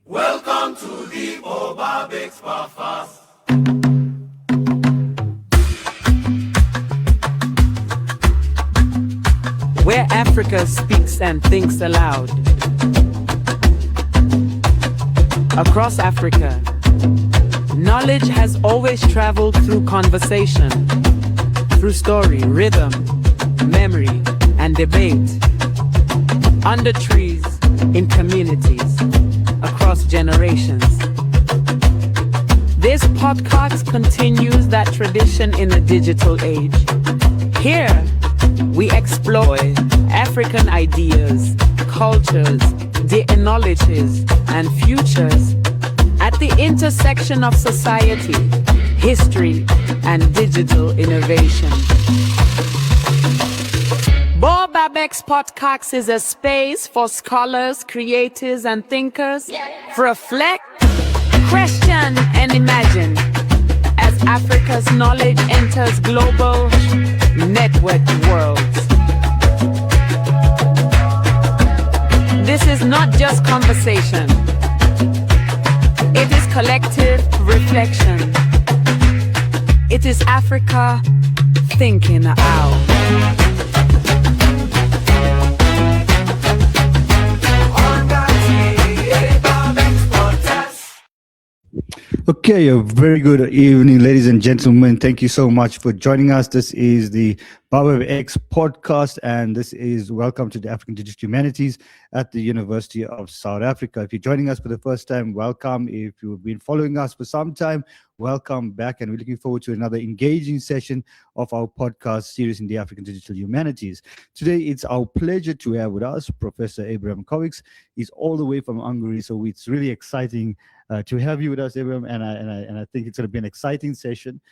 Welcome to the BaobobX podcast. Where Africa speaks and thinks aloud. Across Africa, knowledge has always traveled through conversation, through story, rhythm, memory, and debate. Under trees, in communities, across generations. This podcast continues that tradition in a digital age. Here, we explore African ideas, cultures, technologies, and futures at the intersection of society, history, and digital innovation. BaobobX Podcast is a space for scholars, creators, and thinkers to reflect, question, and imagine as Africa's knowledge enters global networked worlds. This is not just conversation. It is collective reflection. It is Africa thinking out. Okay, a very good evening, ladies and gentlemen. Thank you so much for joining us. This is the BaobobX podcast, and this is Welcome to the African Digital Humanities at the University of South Africa. If you're joining us for the first time, welcome. If you've been following us for some time, welcome back, and we're looking forward to another engaging session of our podcast series in the African Digital Humanities. Today, it's our pleasure to have with us Professor BaobobX. He's all the way from Hungary, so it's really exciting to have you with us, Abraham, and I think it's going to be an exciting session.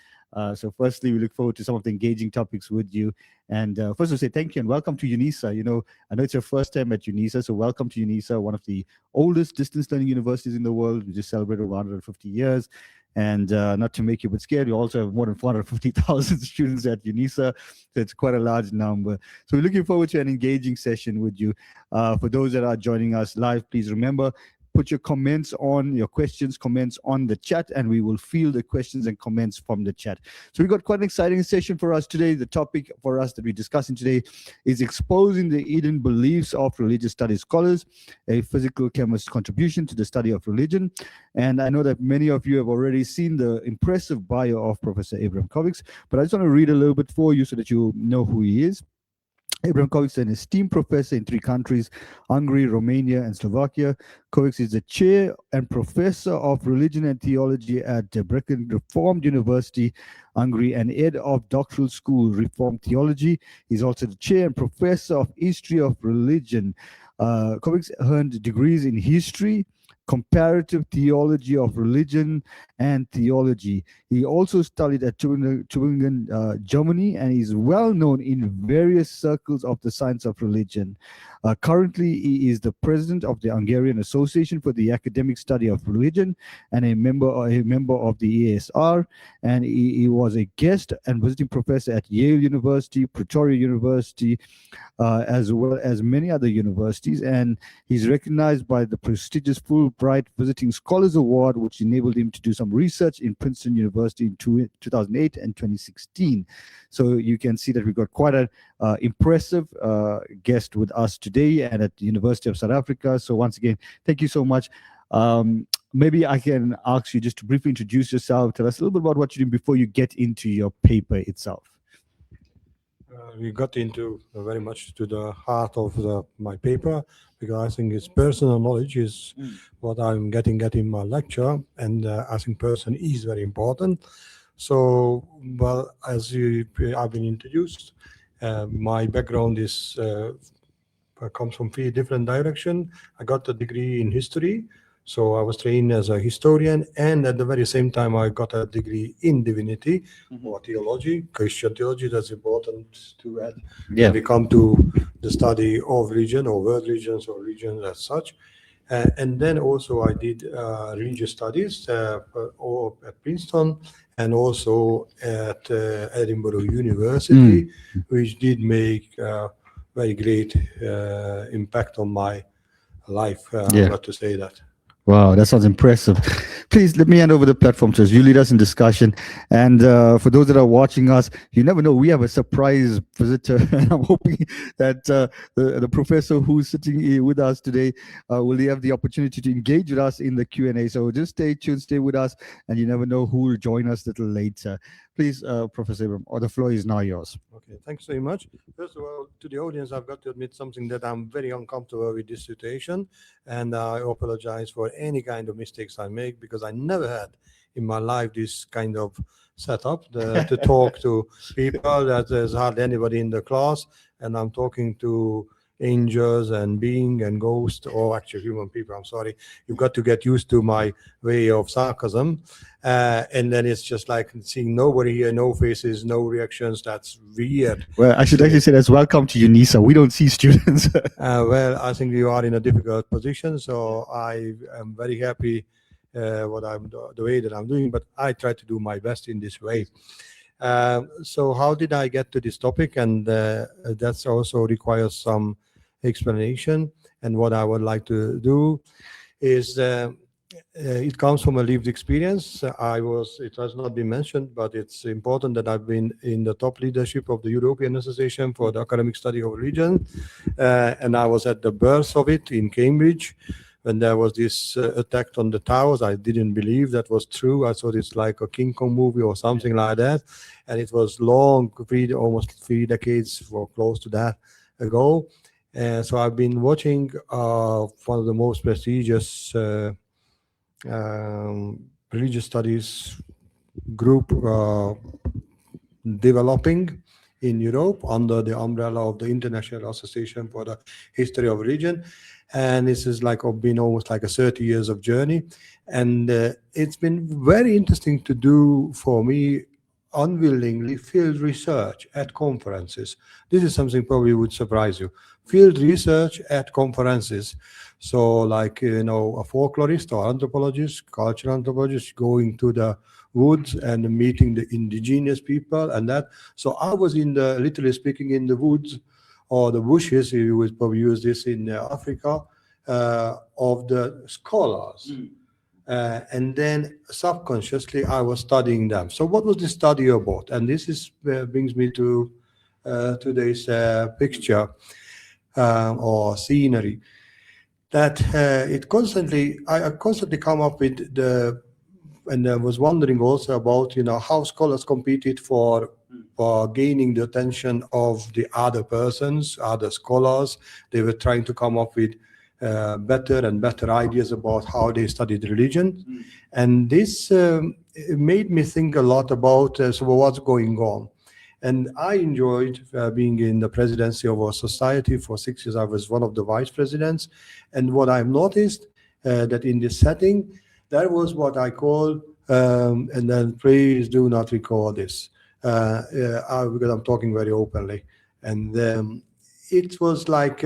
So firstly, we look forward to some of the engaging topics with you. And first, I'll say thank you and welcome to UNISA. You know, I know it's your first time at UNISA, so welcome to UNISA, one of the oldest distance learning universities in the world. We just celebrated 150 years. And not to make you a bit scared, we also have more than 450,000 students at UNISA, so it's quite a large number. So we're looking forward to an engaging session with you. For those that are joining us live, please remember, put your comments on, your questions, comments on the chat, and we will field the questions and comments from the chat. So we've got quite an exciting session for us today. The topic for us that we're discussing today is exposing the hidden beliefs of religious studies scholars, a physical chemist's contribution to the study of religion. And I know that many of you have already seen the impressive bio of Professor BaobobX, but I just want to read a little bit for you so that you know who he is. BaobobX is an esteemed professor in 3 countries, Hungary, Romania, and Slovakia. BaobobX is the chair and professor of religion and theology at Brecon Reformed University, Hungary, and head of doctoral school Reformed Theology. He's also the chair and professor of history of religion. BaobobX earned degrees in history, comparative theology of religion, and theology. He also studied at Tübingen, Germany, and is well known in various circles of the science of religion. Currently, he is the president of the Hungarian Association for the Academic Study of Religion and a member of the ESR. And he was a guest and visiting professor at Yale University, Pretoria University, as well as many other universities. And he's recognized by the prestigious Fulbright Visiting Scholars Award, which enabled him to do some research in Princeton University in 2008 and 2016. So you can see that we've got quite an impressive guest with us today and at the University of South Africa. So once again, thank you so much. Maybe I can ask you just to briefly introduce yourself. Tell us a little bit about what you do before you get into your paper itself. We got into very much to the heart of my paper, because I think it's personal knowledge is what I'm getting at in my lecture, and I think person is very important. So, well, as I've been introduced, my background is comes from 3 different directions. I got a degree in history, so I was trained as a historian, and at the very same time I got a degree in divinity or theology, Christian theology. That's important to add. Yeah. When we come to the study of religion or world religions or religions as such. And then also I did religious studies at Princeton and also at Edinburgh University, which did make very great impact on my life, not to say that. Wow, that sounds impressive. Please let me hand over the platform to us. You lead us in discussion. And for those that are watching us, you never know. We have a surprise visitor. And I'm hoping that the professor who's sitting here with us today will have the opportunity to engage with us in the Q&A. So just stay tuned, stay with us, and you never know who will join us a little later. Please, Professor Abram, the floor is now yours. Okay, thanks very much. First of all, to the audience, I've got to admit something that I'm very uncomfortable with this situation, and I apologize for any kind of mistakes I make because I never had in my life this kind of setup to talk to people that there's hardly anybody in the class, and I'm talking to angels and being and ghosts or actually human people. I'm sorry, you've got to get used to my way of sarcasm. And then it's just like seeing nobody here, no faces, no reactions. That's weird. Well, I should actually say that's welcome to UNISA. We don't see students. Well, I think you are in a difficult position, so I am very happy the way that I'm doing, but I try to do my best in this way. So how did I get to this topic? And that's also requires some explanation. And what I would like to do is it comes from a lived experience. It has not been mentioned, but it's important that I've been in the top leadership of the European Association for the Academic Study of Religion. And I was at the birth of it in Cambridge when there was this attack on the towers. I didn't believe that was true. I thought it's like a King Kong movie or something like that. And it was long, almost 3 decades or close to that ago. And so I've been watching one of the most prestigious religious studies group developing in Europe under the umbrella of the International Association for the History of Religion. And this is like been almost like a 30 years of journey. And it's been very interesting to do for me unwillingly field research at conferences. This is something probably would surprise you. Field research at conferences. So like, a folklorist or anthropologist, cultural anthropologist going to the woods and meeting the indigenous people and that. So I was literally speaking, in the woods or the bushes, you would probably use this in Africa, of the scholars. And then subconsciously, I was studying them. So what was this study about? And this brings me to today's picture or scenery. That I constantly come up with and I was wondering also about, how scholars competed for gaining the attention of the other persons, other scholars. They were trying to come up with better and better ideas about how they studied religion. And this made me think a lot about what's going on. And I enjoyed being in the presidency of our society for 6 years. I was one of the vice presidents. And what I've noticed that in this setting, there was what I call, and then please do not recall this, because I'm talking very openly. And it was like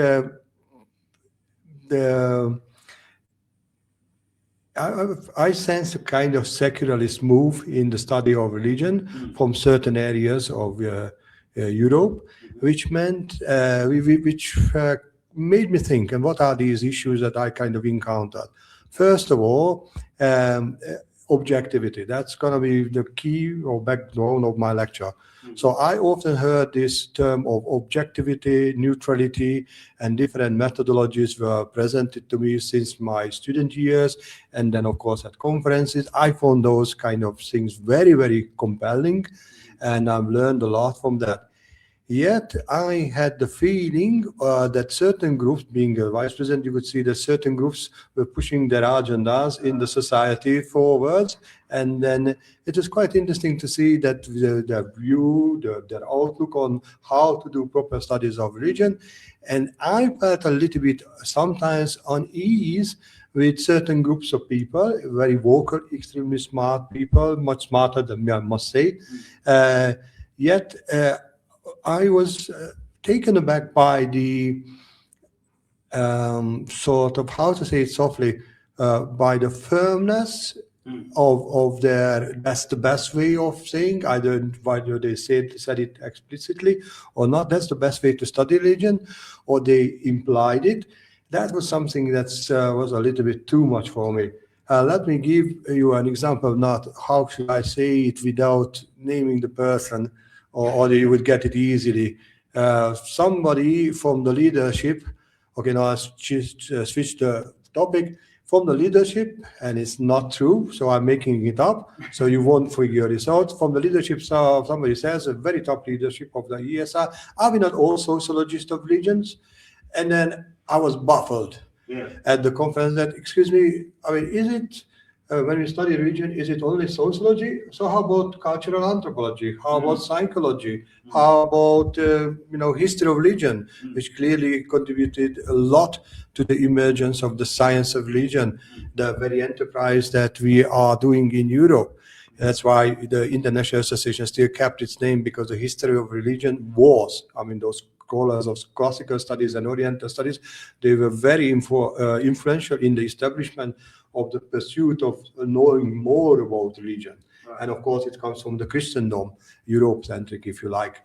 I sense a kind of secularist move in the study of religion from certain areas of Europe, which meant, which made me think, and what are these issues that I kind of encountered? First of all, objectivity. That's going to be the key or backbone of my lecture. So I often heard this term of objectivity, neutrality, and different methodologies were presented to me since my student years. And then, of course, at conferences, I found those kind of things very, very compelling. And I've learned a lot from that. Yet I had the feeling that certain groups, being a vice president, you could see that certain groups were pushing their agendas in the society forwards. And then it was quite interesting to see that their view, their outlook on how to do proper studies of religion. And I felt a little bit sometimes unease with certain groups of people, very vocal, extremely smart people, much smarter than me, I must say. Yet I was taken aback by the sort of, how to say it softly, by the firmness of their, that's the best way of saying, either whether they said it explicitly or not, that's the best way to study religion, or they implied it. that was something that was a little bit too much for me. Let me give you an example, not how should I say it without naming the person, or you would get it easily. Somebody from the leadership, okay, now I switch the topic, from the leadership, and it's not true, so I'm making it up, so you won't figure this out. From the leadership, so somebody says, a very top leadership of the ESR, are we not all sociologists of religions? And then I was baffled at the conference that, excuse me, I mean, is it, when we study religion, is it only sociology? So how about cultural anthropology? How about psychology? How about, history of religion, which clearly contributed a lot to the emergence of the science of religion, the very enterprise that we are doing in Europe. That's why the International Association still kept its name, because the history of religion was, I mean, those scholars of classical studies and Oriental studies, they were very influential in the establishment of the pursuit of knowing more about religion. Right. And of course, it comes from the Christendom, Europe-centric, if you like.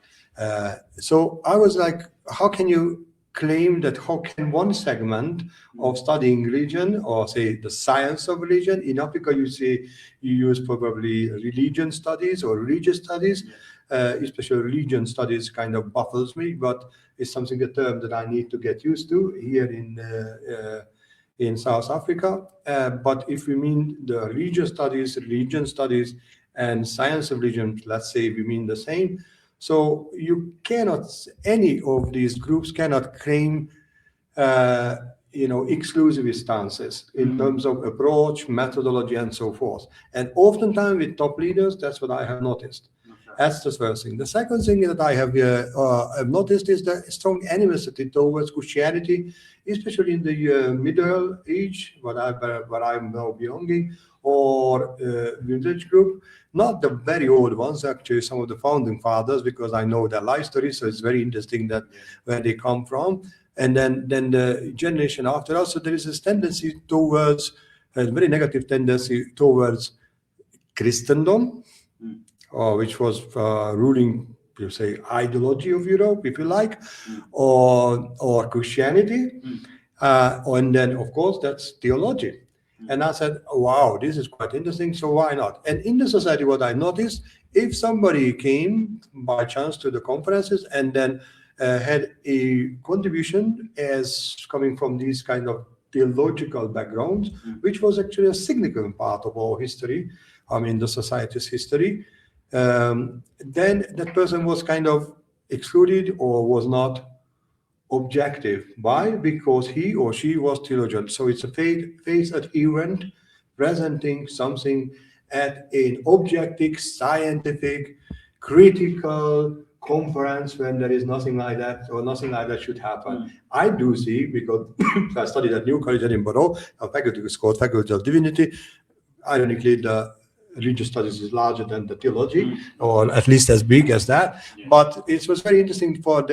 So I was like, how can you claim that, how can one segment of studying religion, or say the science of religion, in Africa you say you use probably religion studies or religious studies, especially religion studies kind of baffles me, but it's something, a term that I need to get used to here in South Africa. But if we mean the religious studies, religion studies, and science of religion, let's say we mean the same. So you cannot, any of these groups cannot claim, exclusive stances in terms of approach, methodology, and so forth. And oftentimes with top leaders, that's what I have noticed. That's the first thing. The second thing that I have noticed is the strong animosity towards Christianity, especially in the Middle Age, what I'm now belonging, or vintage group. Not the very old ones, actually, some of the founding fathers, because I know their life story, so it's very interesting that where they come from. And then the generation after us, so there is this tendency towards, a very negative tendency towards Christendom, which was ruling, you say, ideology of Europe, if you like, or Christianity. And then, of course, that's theology. And I said, wow, this is quite interesting, so why not? And in the society, what I noticed, if somebody came by chance to the conferences and then had a contribution as coming from these kind of theological backgrounds, which was actually a significant part of our history, I mean, the society's history, then that person was kind of excluded or was not objective. Why? Because he or she was theologian. So it's a face at event, presenting something at an objective, scientific, critical conference when there is nothing like that, or nothing like that should happen. I do see, because I studied at New College Edinburgh, a faculty is called Faculty of Divinity. Ironically, the religious studies is larger than the theology, or at least as big as that. But it was very interesting for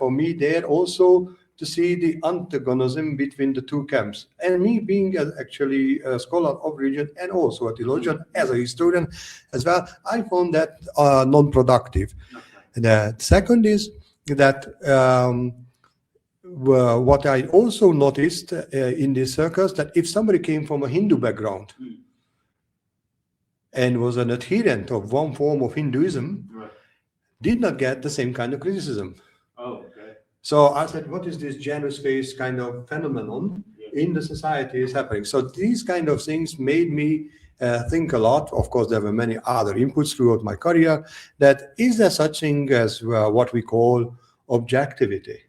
me there also to see the antagonism between the two camps. And me being actually a scholar of religion and also a theologian, as a historian as well, I found that non-productive. The second is that what I also noticed in these circles, that if somebody came from a Hindu background and was an adherent of one form of Hinduism, did not get the same kind of criticism. So I said, what is this Janus face kind of phenomenon in the society is happening? So these kind of things made me think a lot. Of course, there were many other inputs throughout my career. That is there such thing as what we call objectivity?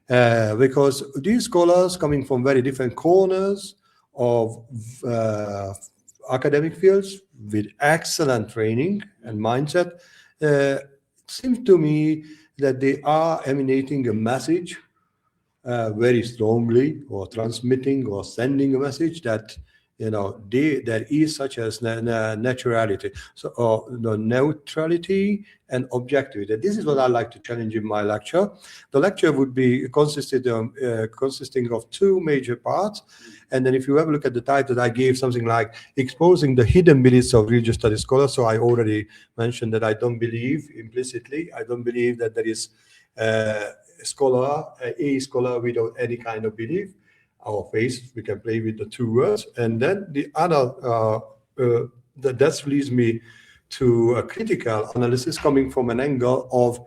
Because these scholars coming from very different corners of academic fields with excellent training and mindset, seems to me that they are emanating a message very strongly, or transmitting or sending a message that, there is such as naturality, so the neutrality and objectivity. This is what I like to challenge in my lecture. The lecture would be consisting of two major parts. And then if you have a look at the title that I gave, something like exposing the hidden beliefs of religious studies scholars. So I already mentioned that I don't believe implicitly, I don't believe that there is a scholar without any kind of belief. our face. We can play with the two words. And then the other, that leads me to a critical analysis coming from an angle of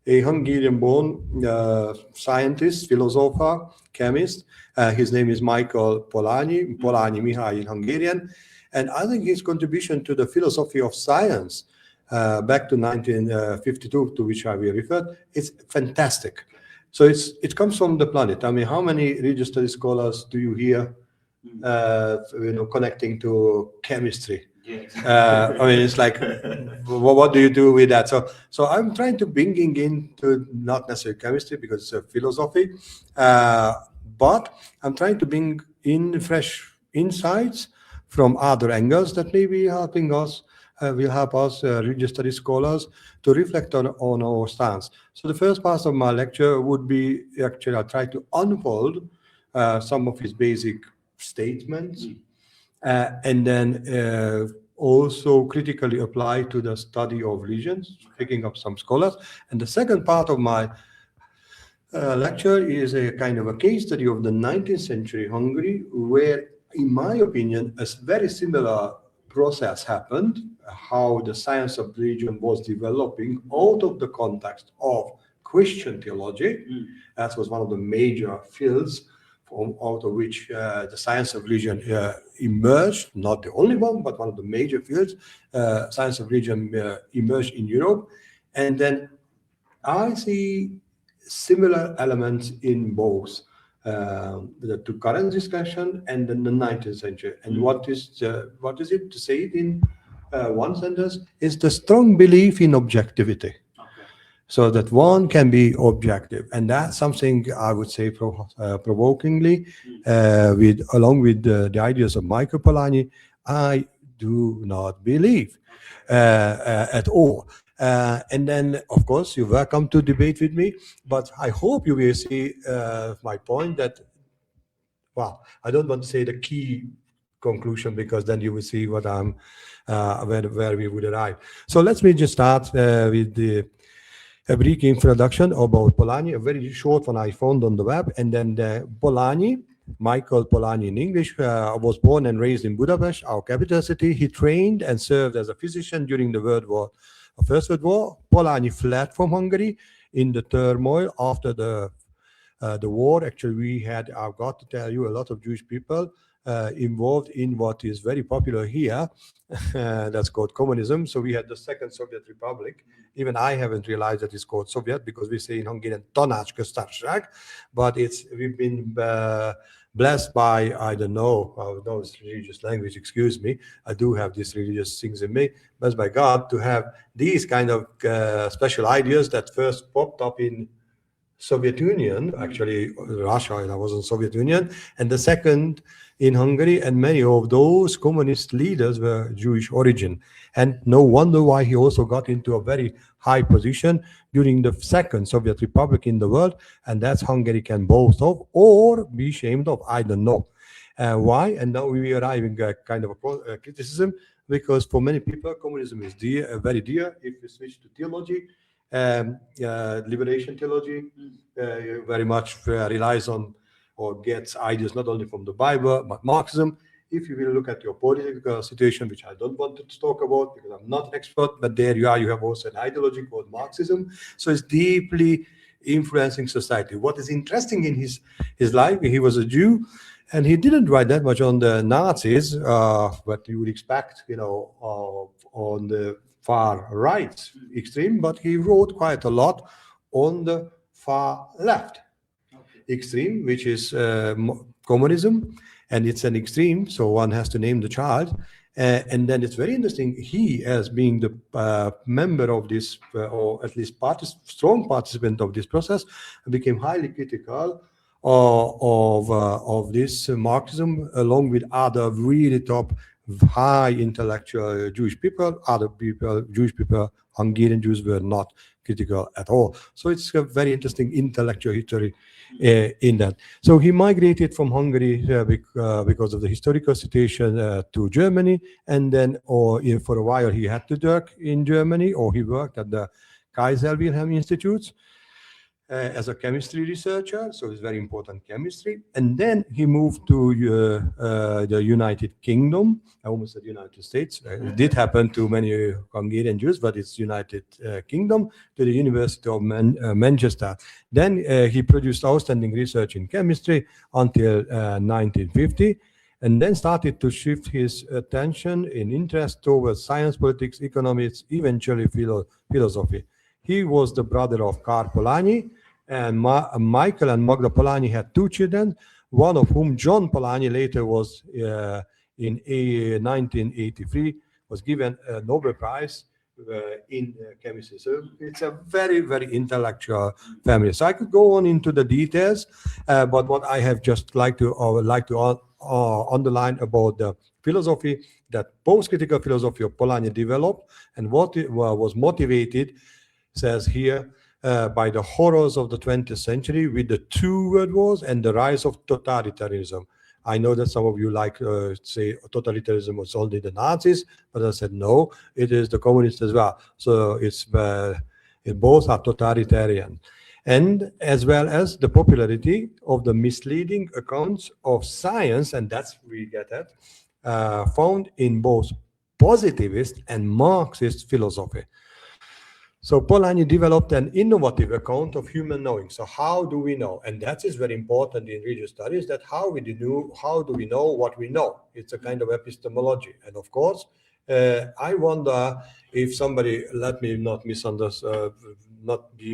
a Hungarian-born scientist, philosopher, chemist. His name is Michael Polanyi, Polanyi Mihály in Hungarian. And I think his contribution to the philosophy of science back to 1952, to which I will refer, is fantastic. So it comes from the planet. I mean, how many religious studies scholars do you hear, connecting to chemistry? Yes. I mean, it's like, what do you do with that? So I'm trying to bringing into not necessarily chemistry because it's a philosophy, but I'm trying to bring in fresh insights from other angles that may be helping us, will help us, religious studies scholars, to reflect on our stance. So the first part of my lecture would be, actually, I'll try to unfold some of his basic statements, and then also critically apply to the study of religions, picking up some scholars. And the second part of my lecture is a kind of a case study of the 19th century Hungary, where, in my opinion, a very similar process happened, how the science of religion was developing out of the context of Christian theology. That was one of the major fields out of which the science of religion emerged, not the only one, but one of the major fields. Science of religion emerged in Europe. And then I see similar elements in both the current discussion and then the 19th century. And what is it, to say it in one sentence, is the strong belief in objectivity. So that one can be objective, and that's something I would say provokingly, along with the ideas of Michael Polanyi, I do not believe at all. And then, of course, you're welcome to debate with me, but I hope you will see my point that, well, I don't want to say the key conclusion, because then you will see what I'm, where we would arrive. So let me just start with a brief introduction about Polanyi, a very short one I found on the web. And then Polanyi, Michael Polanyi in English, was born and raised in Budapest, our capital city. He trained and served as a physician during the First World War. Polanyi fled from Hungary in the turmoil after the war. Actually, I've got to tell you, a lot of Jewish people involved in what is very popular here, that's called communism. So we had the Second Soviet Republic. Even I haven't realized that it's called Soviet, because we say in Hungarian Tanácsköztársaság, but we've been blessed by, I don't know, those religious language, excuse me, I do have these religious things in me, blessed by God to have these kind of special ideas that first popped up in Soviet Union, actually Russia, and I was in Soviet Union, and the second in Hungary, and many of those communist leaders were Jewish origin. And no wonder why he also got into a very high position during the second Soviet Republic in the world, and that's Hungary can boast of or be ashamed of, I don't know. Why? And now we are arriving at kind of a criticism, because for many people, communism is very dear. If you switch to theology, liberation theology very much relies on or gets ideas not only from the Bible, but Marxism. If you will look at your political situation, which I don't want to talk about because I'm not an expert, but there you are, you have also an ideology called Marxism. So it's deeply influencing society. What is interesting in his life, he was a Jew, and he didn't write that much on the Nazis, what you would expect, on the far right extreme, but he wrote quite a lot on the far left extreme, which is communism, and it's an extreme, so one has to name the child. And then it's very interesting, he, as being the member of this, or at least strong participant of this process, became highly critical of this Marxism, along with other really top high intellectual Jewish people. Other people, Jewish people, Hungarian Jews, were not critical at all. So it's a very interesting intellectual history in that. So he migrated from Hungary because of the historical situation to Germany, and then for a while he had to work in Germany, or he worked at the Kaiser Wilhelm Institutes. as a chemistry researcher, so it's very important chemistry. And then he moved to the United Kingdom. I almost said United States. It did happen to many Hungarian Jews, but it's United Kingdom, to the University of Manchester. Then he produced outstanding research in chemistry until 1950, and then started to shift his attention in interest towards science, politics, economics, eventually philosophy. He was the brother of Karl Polanyi, and Michael and Magda Polanyi had two children, one of whom, John Polanyi, later was in 1983, was given a Nobel Prize in chemistry. So it's a very, very intellectual family. So I could go on into the details, but what I have just like to underline about the philosophy, that post-critical philosophy of Polanyi developed, and what it was motivated, says here, by the horrors of the 20th century with the two world wars and the rise of totalitarianism. I know that some of you like say totalitarianism was only the Nazis, but I said no, it is the communists as well. So it's both are totalitarian. And as well as the popularity of the misleading accounts of science, and that's we get at, found in both positivist and Marxist philosophy. So Polanyi developed an innovative account of human knowing. So how do we know? And that is very important in religious studies, that how do we know what we know? It's a kind of epistemology. And of course, I wonder if somebody, let me not be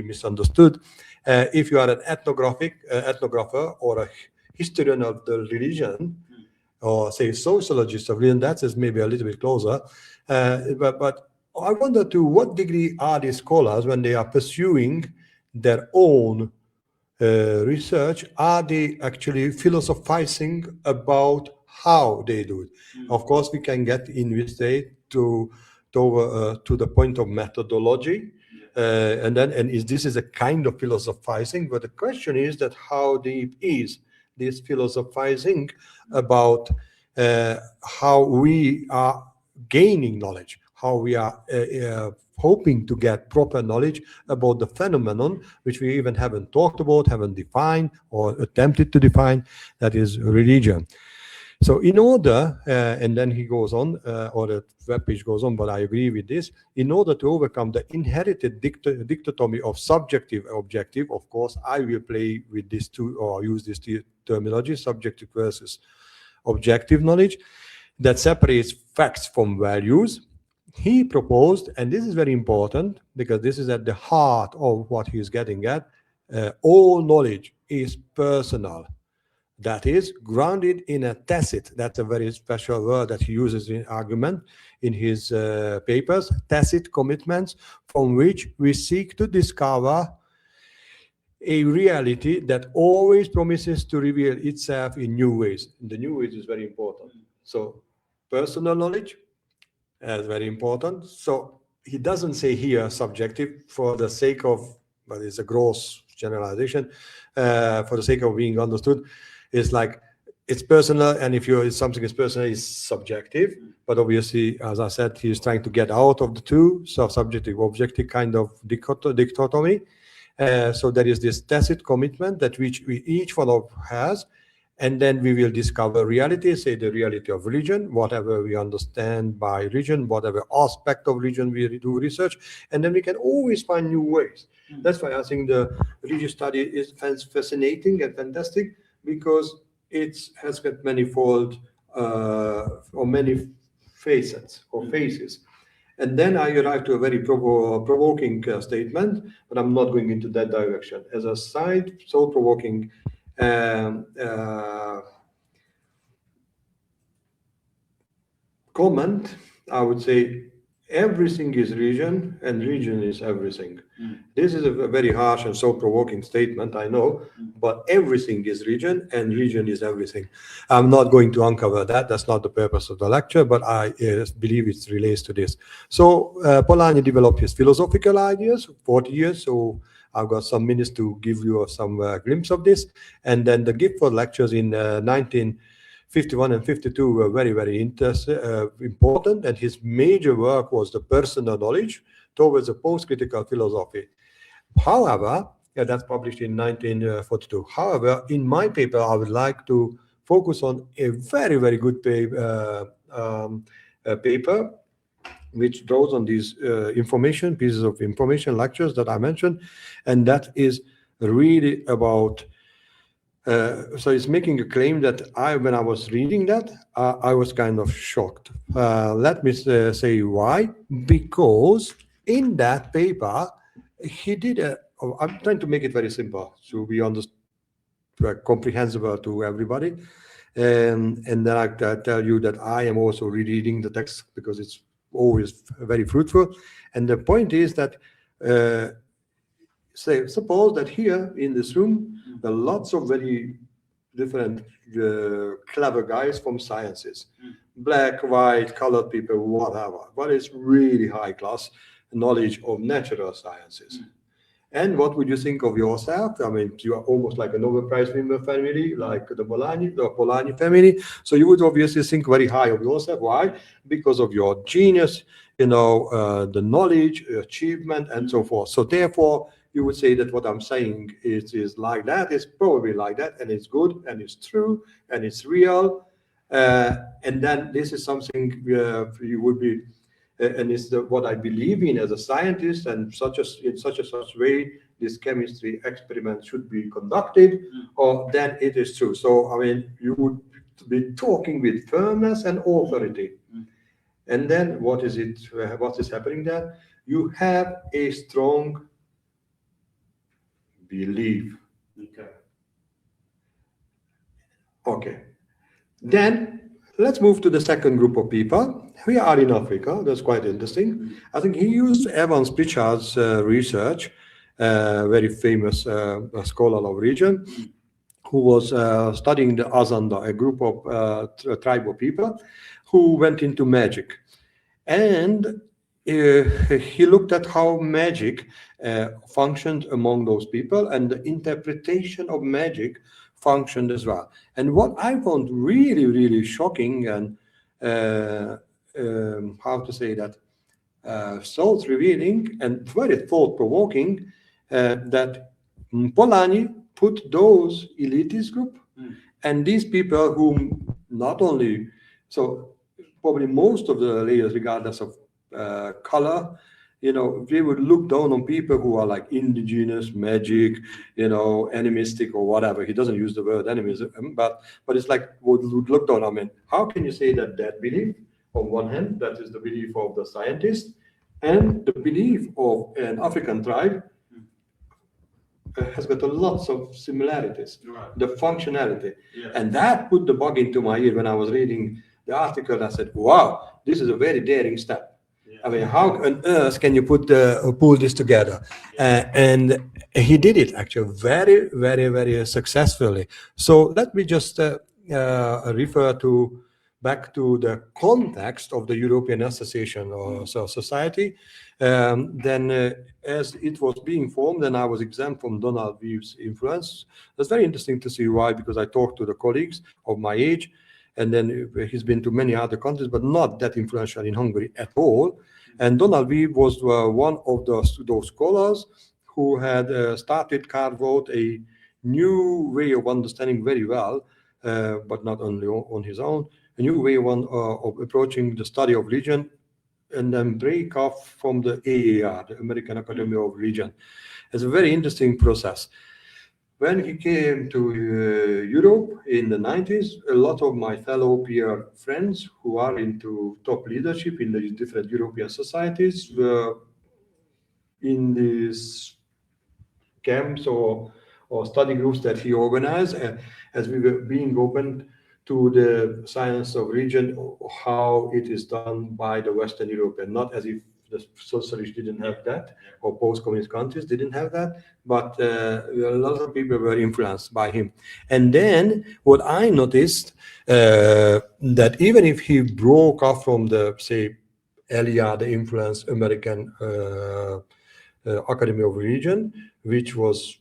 misunderstood, if you are an ethnographer or a historian of the religion, or say sociologist of religion, that is maybe a little bit closer, but I wonder to what degree are these scholars, when they are pursuing their own research, are they actually philosophizing about how they do it? Of course, we can get in this state to the point of methodology, and this is a kind of philosophizing. But the question is that how deep is this philosophizing about how we are gaining knowledge, how we are hoping to get proper knowledge about the phenomenon, which we even haven't talked about, haven't defined or attempted to define, that is religion. So in order, and then he goes on, or the webpage goes on, but I agree with this, in order to overcome the inherited dichotomy of subjective objective, of course, I will play with this two, or use this terminology, subjective versus objective knowledge, that separates facts from values. He proposed, and this is very important because this is at the heart of what he is getting at, all knowledge is personal. That is grounded in a tacit, that's a very special word that he uses in argument in his papers, tacit commitments from which we seek to discover a reality that always promises to reveal itself in new ways. The new ways is very important. So personal knowledge is very important. So he doesn't say here subjective for the sake of, but it's a gross generalization, for the sake of being understood. It's like it's personal, and if something is personal, it's subjective. But obviously, as I said, he's trying to get out of the two, so subjective, objective kind of dichotomy. So there is this tacit commitment that which we each one of has, and then we will discover reality, say the reality of religion, whatever we understand by religion, whatever aspect of religion we do research, and then we can always find new ways. That's why I think the religious study is fascinating and fantastic, because it has got manifold or many facets or faces. And then I arrive to a very provoking statement, but I'm not going into that direction. As a side, thought-provoking comment, I would say everything is religion and religion is everything. This is a very harsh and so provoking statement, I know, but everything is religion and religion is everything. I'm not going to uncover that. That's not the purpose of the lecture, but I believe it relates to this. So Polanyi developed his philosophical ideas, 40 years. So I've got some minutes to give you some glimpse of this. And then the gift for lectures in 1951 and 52 were very, very important, and his major work was the personal knowledge towards a post-critical philosophy. However, Yeah, that's published in 1942. However, in my paper, I would like to focus on a very, very good paper which draws on these pieces of information, lectures that I mentioned, and that is really about. So it's making a claim that when I was reading that, I was kind of shocked. Let me say why. Because in that paper, he did a. I'm trying to make it very simple to be understood, comprehensible to everybody. And then I tell you that I am also rereading the text because it's always very fruitful. And the point is that, suppose that here in this room, there are lots of very different clever guys from sciences, black, white, colored people, whatever. But it's really high class knowledge of natural sciences. And what would you think of yourself? I mean, you are almost like a Nobel Prize winner family, like the Polanyi family. So you would obviously think very high of yourself. Why? Because of your genius, the knowledge, achievement, and so forth. So therefore, you would say that what I'm saying is like that. It's probably like that, and it's good, and it's true, and it's real. And then this is something you would be and it's what I believe in as a scientist, and in such a such way this chemistry experiment should be conducted, or then it is true. So I mean, you would be talking with firmness and authority, and then what is it? What is happening there? You have a strong belief. Okay. Then let's move to the second group of people. We are in Africa. That's quite interesting. I think he used Evans Pritchard's research, very famous scholar of region, who was studying the Azanda, a group of tribal people who went into magic. And he looked at how magic functioned among those people, and the interpretation of magic functioned as well. And what I found really, really shocking and how to say that, thought revealing and very thought provoking, that Polanyi put those elitist group and these people whom not only, so probably most of the layers, regardless of color, they would look down on people who are like indigenous, magic, animistic or whatever. He doesn't use the word animism, but it's like would look down. I mean, how can you say that belief, on one hand, that is the belief of the scientist, and the belief of an African tribe has got a lots of similarities, the functionality. And that put the bug into my ear when I was reading the article. I said, wow, this is a very daring step. I mean, how on earth can you pull this together? And he did it actually very, very, very successfully. So let me just refer back to the context of the European Association or Society. Then as it was being formed, and I was exempt from Donald Weave's influence. That's very interesting to see why, because I talked to the colleagues of my age, and then he's been to many other countries, but not that influential in Hungary at all. And Donald Weave was one of those scholars who had carved out a new way of understanding very well, but not only on his own, a new way of approaching the study of religion, and then break off from the AAR, the American Academy of Religion. It's a very interesting process. When he came to Europe in the 90s, a lot of my fellow peer friends who are into top leadership in the different European societies were in these camps or study groups that he organized, as we were being open to the science of religion, how it is done by the Western Europe, and not as if the socialists didn't have that, or post-communist countries didn't have that, but a lot of people were influenced by him. And then what I noticed, that even if he broke off from the, say, ELIA, the influenced American Academy of Religion, which was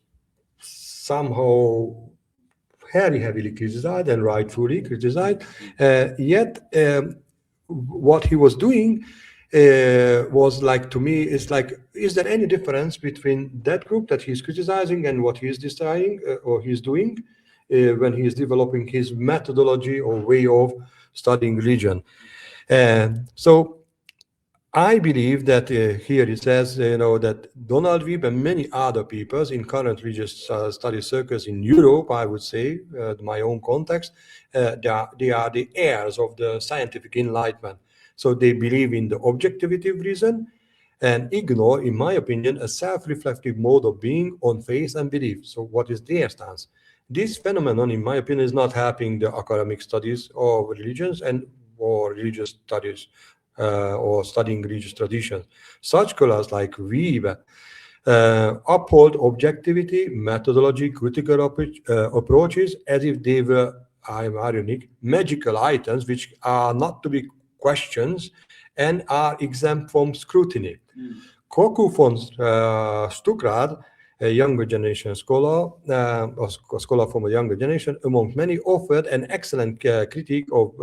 somehow very heavily criticized and rightfully criticized, yet what he was doing, was like, to me, it's like, is there any difference between that group that he's criticizing and what he's deciding or he's doing when he's developing his methodology or way of studying religion? So I believe that here it says, that Donald Weeb and many other peoples in current religious study circles in Europe, I would say, my own context, they are the heirs of the scientific enlightenment. So they believe in the objectivity of reason and ignore, in my opinion, a self-reflective mode of being on faith and belief. So what is their stance? This phenomenon, in my opinion, is not helping the academic studies of religions or religious studies or studying religious traditions. Such scholars like Weeb uphold objectivity, methodology, critical approaches as if they were, I'm ironic, magical items which are not to be questioned and are exempt from scrutiny. Koku von Stuckrad, a younger generation scholar, a scholar from a younger generation, among many, offered an excellent critique of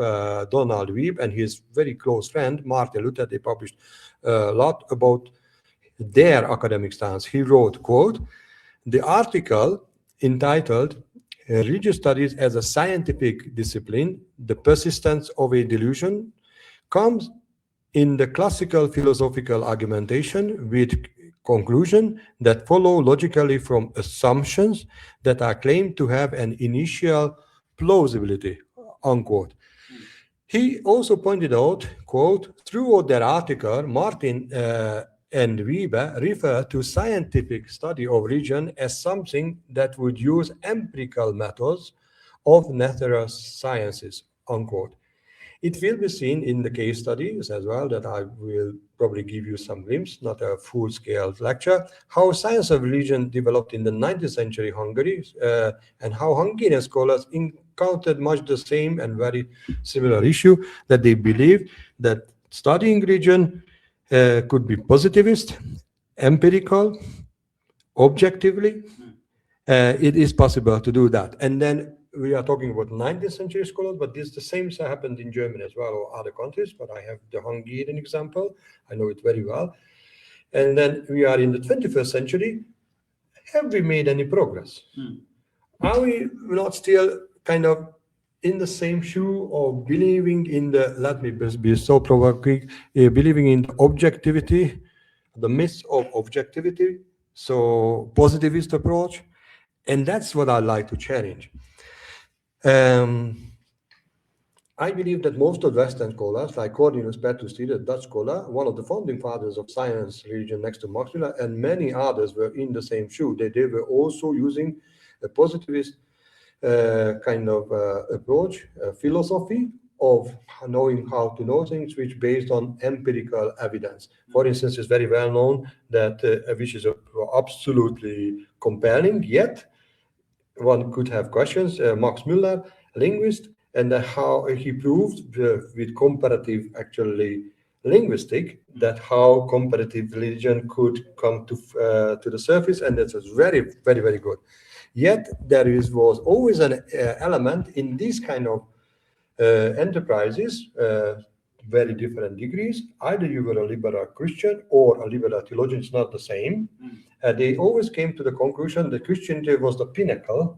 Donald Weeb and his very close friend, Martin Luther. They published a lot about their academic stance. He wrote, quote, "The article entitled Religious Studies as a Scientific Discipline, the Persistence of a Delusion, comes in the classical philosophical argumentation with conclusion that follow logically from assumptions that are claimed to have an initial plausibility," unquote. He also pointed out, quote, "Throughout their article, Martin and Weber refer to scientific study of religion as something that would use empirical methods of natural sciences," unquote. It will be seen in the case studies as well that I will probably give you some glimpse, not a full-scale lecture, how science of religion developed in the 19th century Hungary and how Hungarian scholars encountered much the same and very similar issue, that they believe that studying religion could be positivist, empirical, objectively. It is possible to do that. And then we are talking about 19th century scholars, but this the same happened in Germany as well or other countries. But I have the Hungarian example. I know it very well. And then we are in the 21st century. Have we made any progress? Are we not still kind of in the same shoe of believing in the, let me be so provocative, believing in the objectivity, the myth of objectivity, so positivist approach? And that's what I like to challenge. I believe that most of Western scholars, like Cornelius Petrus, a Dutch scholar, one of the founding fathers of science religion next to Max Muller, and many others were in the same shoe. They were also using a positivist kind of approach, philosophy of knowing how to know things, which based on empirical evidence. For instance, it's very well known that which is absolutely compelling, yet one could have questions. Max Muller, linguist, and how he proved with comparative, actually linguistic, that how comparative religion could come to the surface, and that was very, very, very good. Yet there was always an element in these kind of enterprises, very different degrees. Either you were a liberal Christian or a liberal theologian, it's not the same. They always came to the conclusion that Christianity was the pinnacle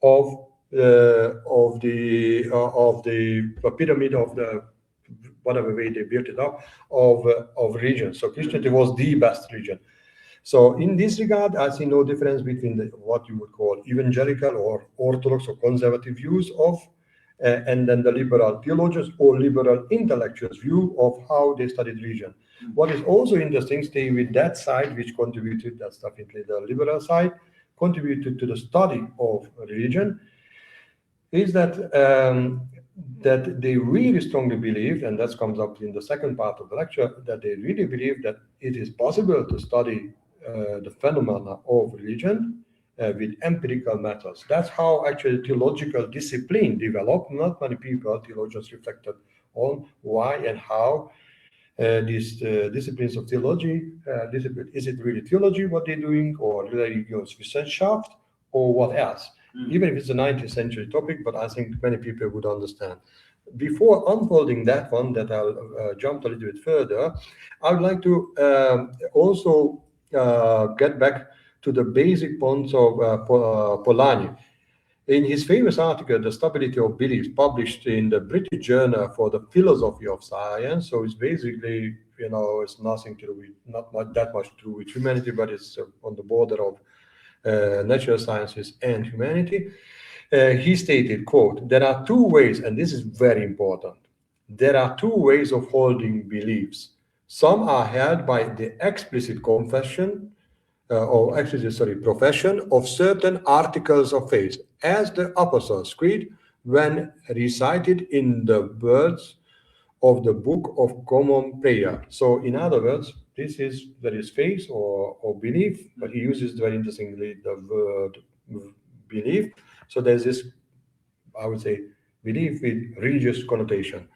of the pyramid of the whatever way they built it up of religion. So Christianity was the best religion. So in this regard, I see no difference between what you would call evangelical or orthodox or conservative views of and then the liberal theologians or liberal intellectuals' view of how they studied religion. What is also interesting, staying with that side, which contributed, that's definitely the liberal side, contributed to the study of religion, is that that they really strongly believed, and that comes up in the second part of the lecture, that they really believe that it is possible to study the phenomena of religion with empirical methods. That's how actually theological discipline developed. Not many people, theologians, reflected on why and how these disciplines of theology, is it really theology what they're doing, or Religionswissenschaft, or what else? Even if it's a 19th century topic, but I think many people would understand before unfolding that one, that I'll jump a little bit further, I would like to also get back to the basic points of Polanyi. In his famous article, The Stability of Beliefs, published in the British Journal for the Philosophy of Science, so it's basically, it's nothing to do with, not much, that much to do with humanity, but it's on the border of natural sciences and humanity. He stated, quote, there are two ways, and this is very important. There are two ways of holding beliefs. Some are held by the explicit confession, or explicit, sorry, profession of certain articles of faith, as the Apostles' Creed, when recited in the words of the Book of Common Prayer. So, in other words, there is faith or belief, but he uses very interestingly the word belief. So there's this, I would say, belief with religious connotation.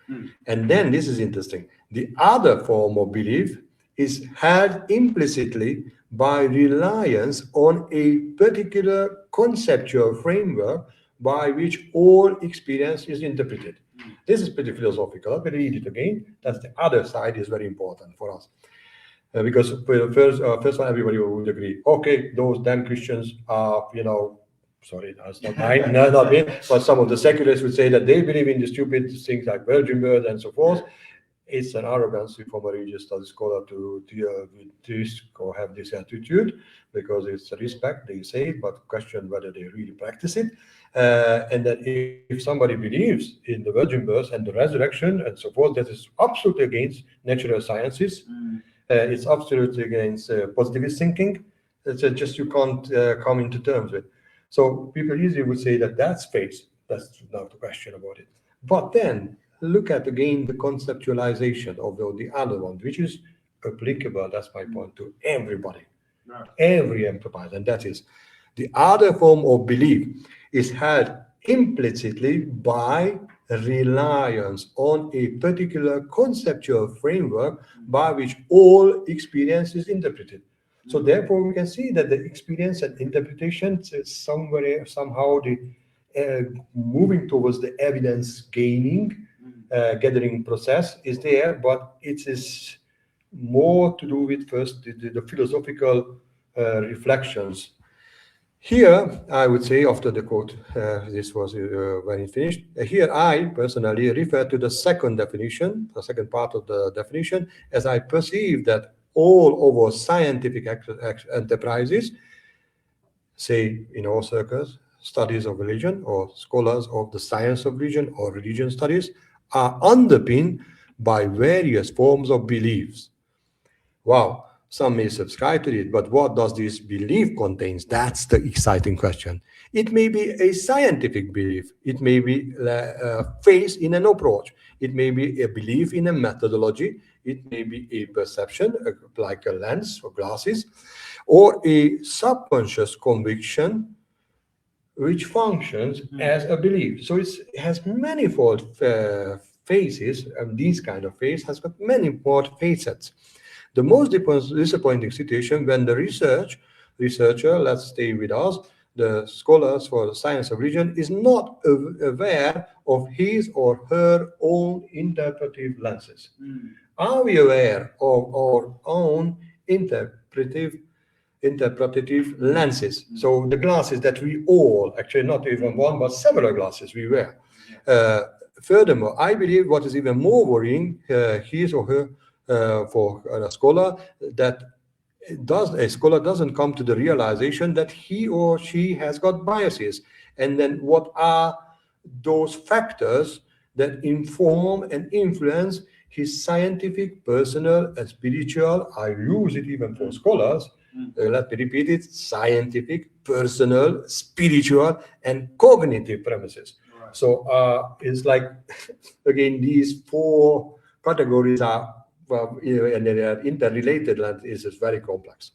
And then this is interesting. The other form of belief is held implicitly by reliance on a particular conceptual framework by which all experience is interpreted. This is pretty philosophical. Let me read it again. That's the other side is very important for us. Because for the first one, everybody would agree. Okay, those damn Christians are, sorry, that's not mine, no, not me, but some of the secularists would say that they believe in the stupid things like virgin birth and so forth. It's an arrogance from a religious studies scholar to or have this attitude, because it's a respect, they say it, but question whether they really practice it. And that if somebody believes in the virgin birth and the resurrection and so forth, that is absolutely against natural sciences. It's absolutely against positivist thinking. It's just you can't come into terms with. So people easily would say that that's faith. That's not a question about it. But then look at again the conceptualization of the other one, which is applicable, that's my point, to everybody, every enterprise. And that is the other form of belief is held implicitly by reliance on a particular conceptual framework by which all experience is interpreted. So therefore, we can see that the experience and interpretation is somehow moving towards the evidence gathering process is there, but it is more to do with first the philosophical reflections. Here, I would say, after the quote, this was when it finished, here I personally refer to the second definition, the second part of the definition, as I perceive that all of our scientific enterprises, say in all circles, studies of religion or scholars of the science of religion or religion studies, are underpinned by various forms of beliefs. Wow. Some may subscribe to it, but what does this belief contains? That's the exciting question. It may be a scientific belief. It may be faith in an approach. It may be a belief in a methodology. It may be a perception, like a lens or glasses, or a subconscious conviction which functions as a belief. So it has manifold phases, and these kind of faith has got manifold facets. The most disappointing situation when the researcher, let's stay with us, the scholars for the science of religion, is not aware of his or her own interpretive lenses. Are we aware of our own interpretive lenses? So the glasses that we all, actually not even one, but several glasses we wear. Furthermore, I believe what is even more worrying, his or her, for a scholar, that a scholar doesn't come to the realization that he or she has got biases, and then what are those factors that inform and influence his scientific, personal, and spiritual, I use it even for scholars, let me repeat it, scientific, personal, spiritual, and cognitive premises. Right. So it's like, again, these four categories are, and they are interrelated, and is very complex.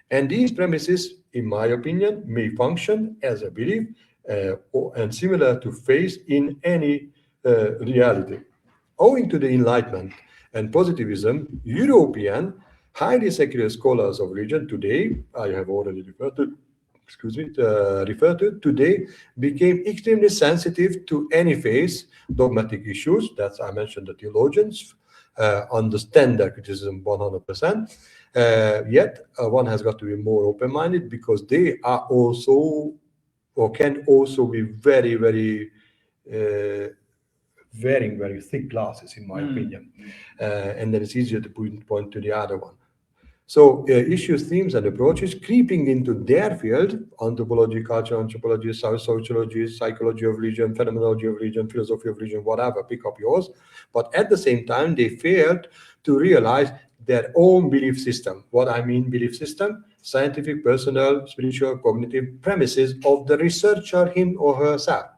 And these premises, in my opinion, may function as a belief and similar to faith in any reality. Owing to the Enlightenment and positivism, European highly secular scholars of religion today, I have already referred to refer to today became extremely sensitive to any phase dogmatic issues. That's I mentioned the theologians understand their criticism 100%. Yet one has got to be more open-minded because they are also or can also be very, very wearing very thick glasses, in my opinion. And then it's easier to point to the other one. So issues, themes, and approaches creeping into their field, anthropology, culture, anthropology, sociology, psychology of religion, phenomenology of religion, philosophy of religion, whatever, pick up yours. But at the same time, they failed to realize their own belief system. What I mean belief system? Scientific, personal, spiritual, cognitive premises of the researcher, him or herself.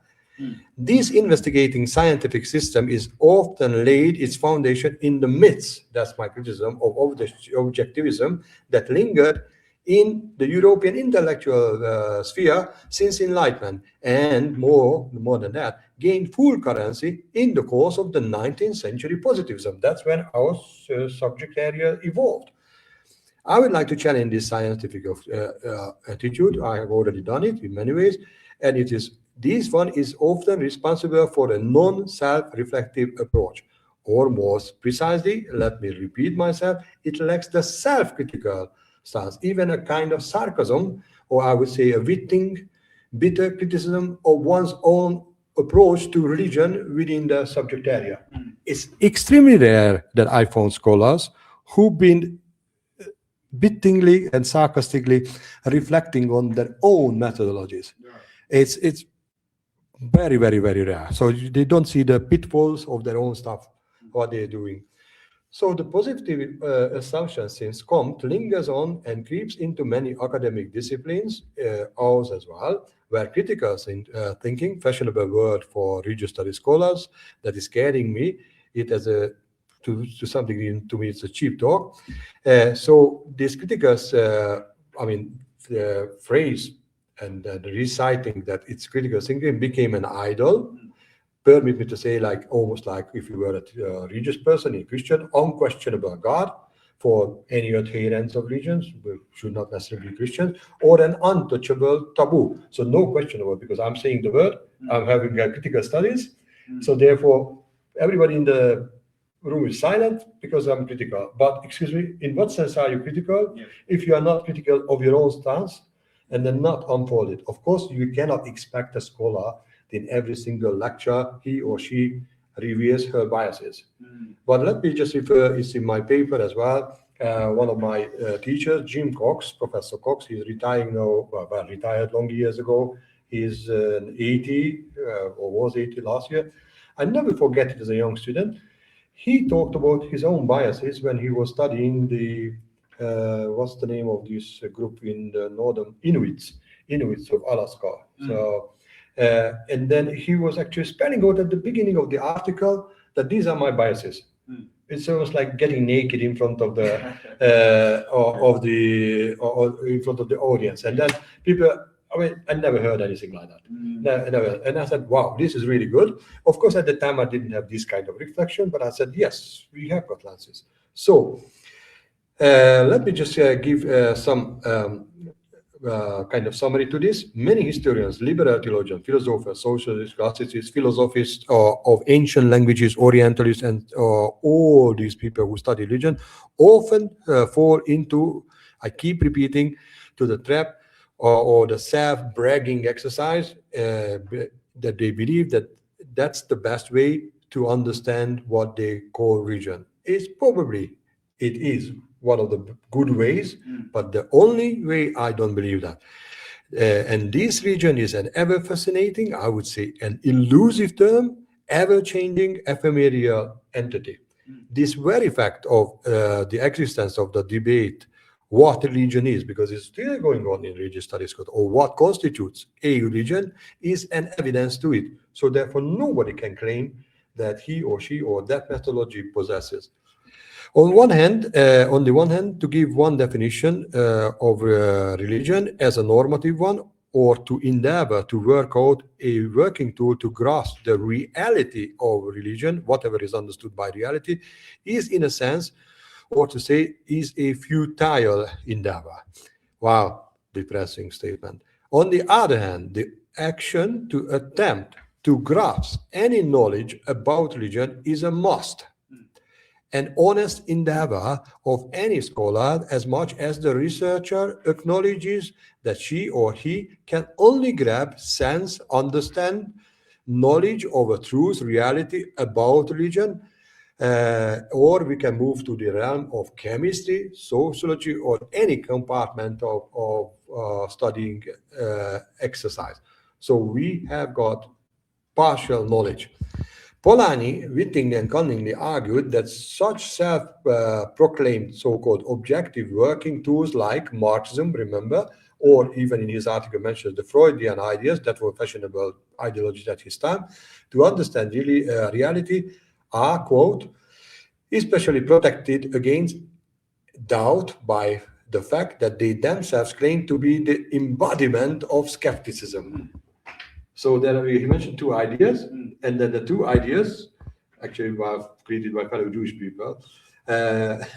This investigating scientific system is often laid its foundation in the myths, that's my criticism, of objectivism that lingered in the European intellectual sphere since Enlightenment, and more than that, gained full currency in the course of the 19th century positivism. That's when our subject area evolved. I would like to challenge this scientific attitude. I have already done it in many ways, and this one is often responsible for a non-self-reflective approach. Or more precisely, let me repeat myself, it lacks the self-critical stance, even a kind of sarcasm, or I would say a bitter criticism of one's own approach to religion within the subject area. It's extremely rare that I found scholars who've been bittingly and sarcastically reflecting on their own methodologies. It's very, very, very rare. So they don't see the pitfalls of their own stuff, what they're doing. So the positive assumption since Comte lingers on and creeps into many academic disciplines, ours as well, where critical thinking, fashionable word for religious studies scholars, that is scaring me, it as a to some degree, to me, it's a cheap talk. So this critical, the phrase and the reciting that it's critical thinking became an idol. Permit me to say, like almost like if you were a religious person, a Christian, unquestionable God for any adherents of religions, who should not necessarily be Christians, or an untouchable taboo. So no questionable, because I'm saying the word, I'm having critical studies. So therefore, everybody in the room is silent because I'm critical. But excuse me, in what sense are you critical? Yeah. If you are not critical of your own stance and then not unfolded. Of course, you cannot expect a scholar in every single lecture, he or she reveals her biases. But let me just refer, it's in my paper as well, one of my teachers, Jim Cox, Professor Cox, he's retiring now, retired long years ago. He's 80, or was 80 last year. I never forget it as a young student. He talked about his own biases when he was studying the, what's the name of this group in the northern Inuits of Alaska. So, and then he was actually spelling out at the beginning of the article that these are my biases. It's almost like getting naked in front of the in front of the audience, and then people. I mean, I never heard anything like that. Never. And I said, wow, this is really good. Of course, at the time, I didn't have this kind of reflection, but I said, yes, we have got lenses. So let me just give some kind of summary to this. Many historians, liberal theologians, philosophers, socialists, classicists, philosophists of ancient languages, Orientalists, and all these people who study religion often fall into, I keep repeating, to the trap or the self-bragging exercise that they believe that that's the best way to understand what they call religion. It is one of the good ways, but the only way, I don't believe that. And this region is an ever fascinating, I would say, an elusive term, ever-changing ephemeral entity. This very fact of the existence of the debate what religion is, because it's still going on in religious studies, or what constitutes a religion, is an evidence to it. So therefore, nobody can claim that he or she or that methodology possesses. On the one hand, to give one definition of religion as a normative one, or to endeavor to work out a working tool to grasp the reality of religion, whatever is understood by reality, is in a sense, or to say, is a futile endeavor. Wow, depressing statement. On the other hand, the action to attempt to grasp any knowledge about religion is a must, an honest endeavor of any scholar, as much as the researcher acknowledges that she or he can only grab, sense, understand knowledge of a truth, reality about religion, or we can move to the realm of chemistry, sociology, or any compartment of studying exercise. So we have got partial knowledge. Polanyi wittingly and cunningly argued that such self-proclaimed so-called objective working tools like Marxism, remember, or even in his article mentions the Freudian ideas that were fashionable ideologies at his time, to understand really, reality are, quote, especially protected against doubt by the fact that they themselves claim to be the embodiment of skepticism. So there he mentioned two ideas, and then the two ideas actually were created by fellow Jewish people. It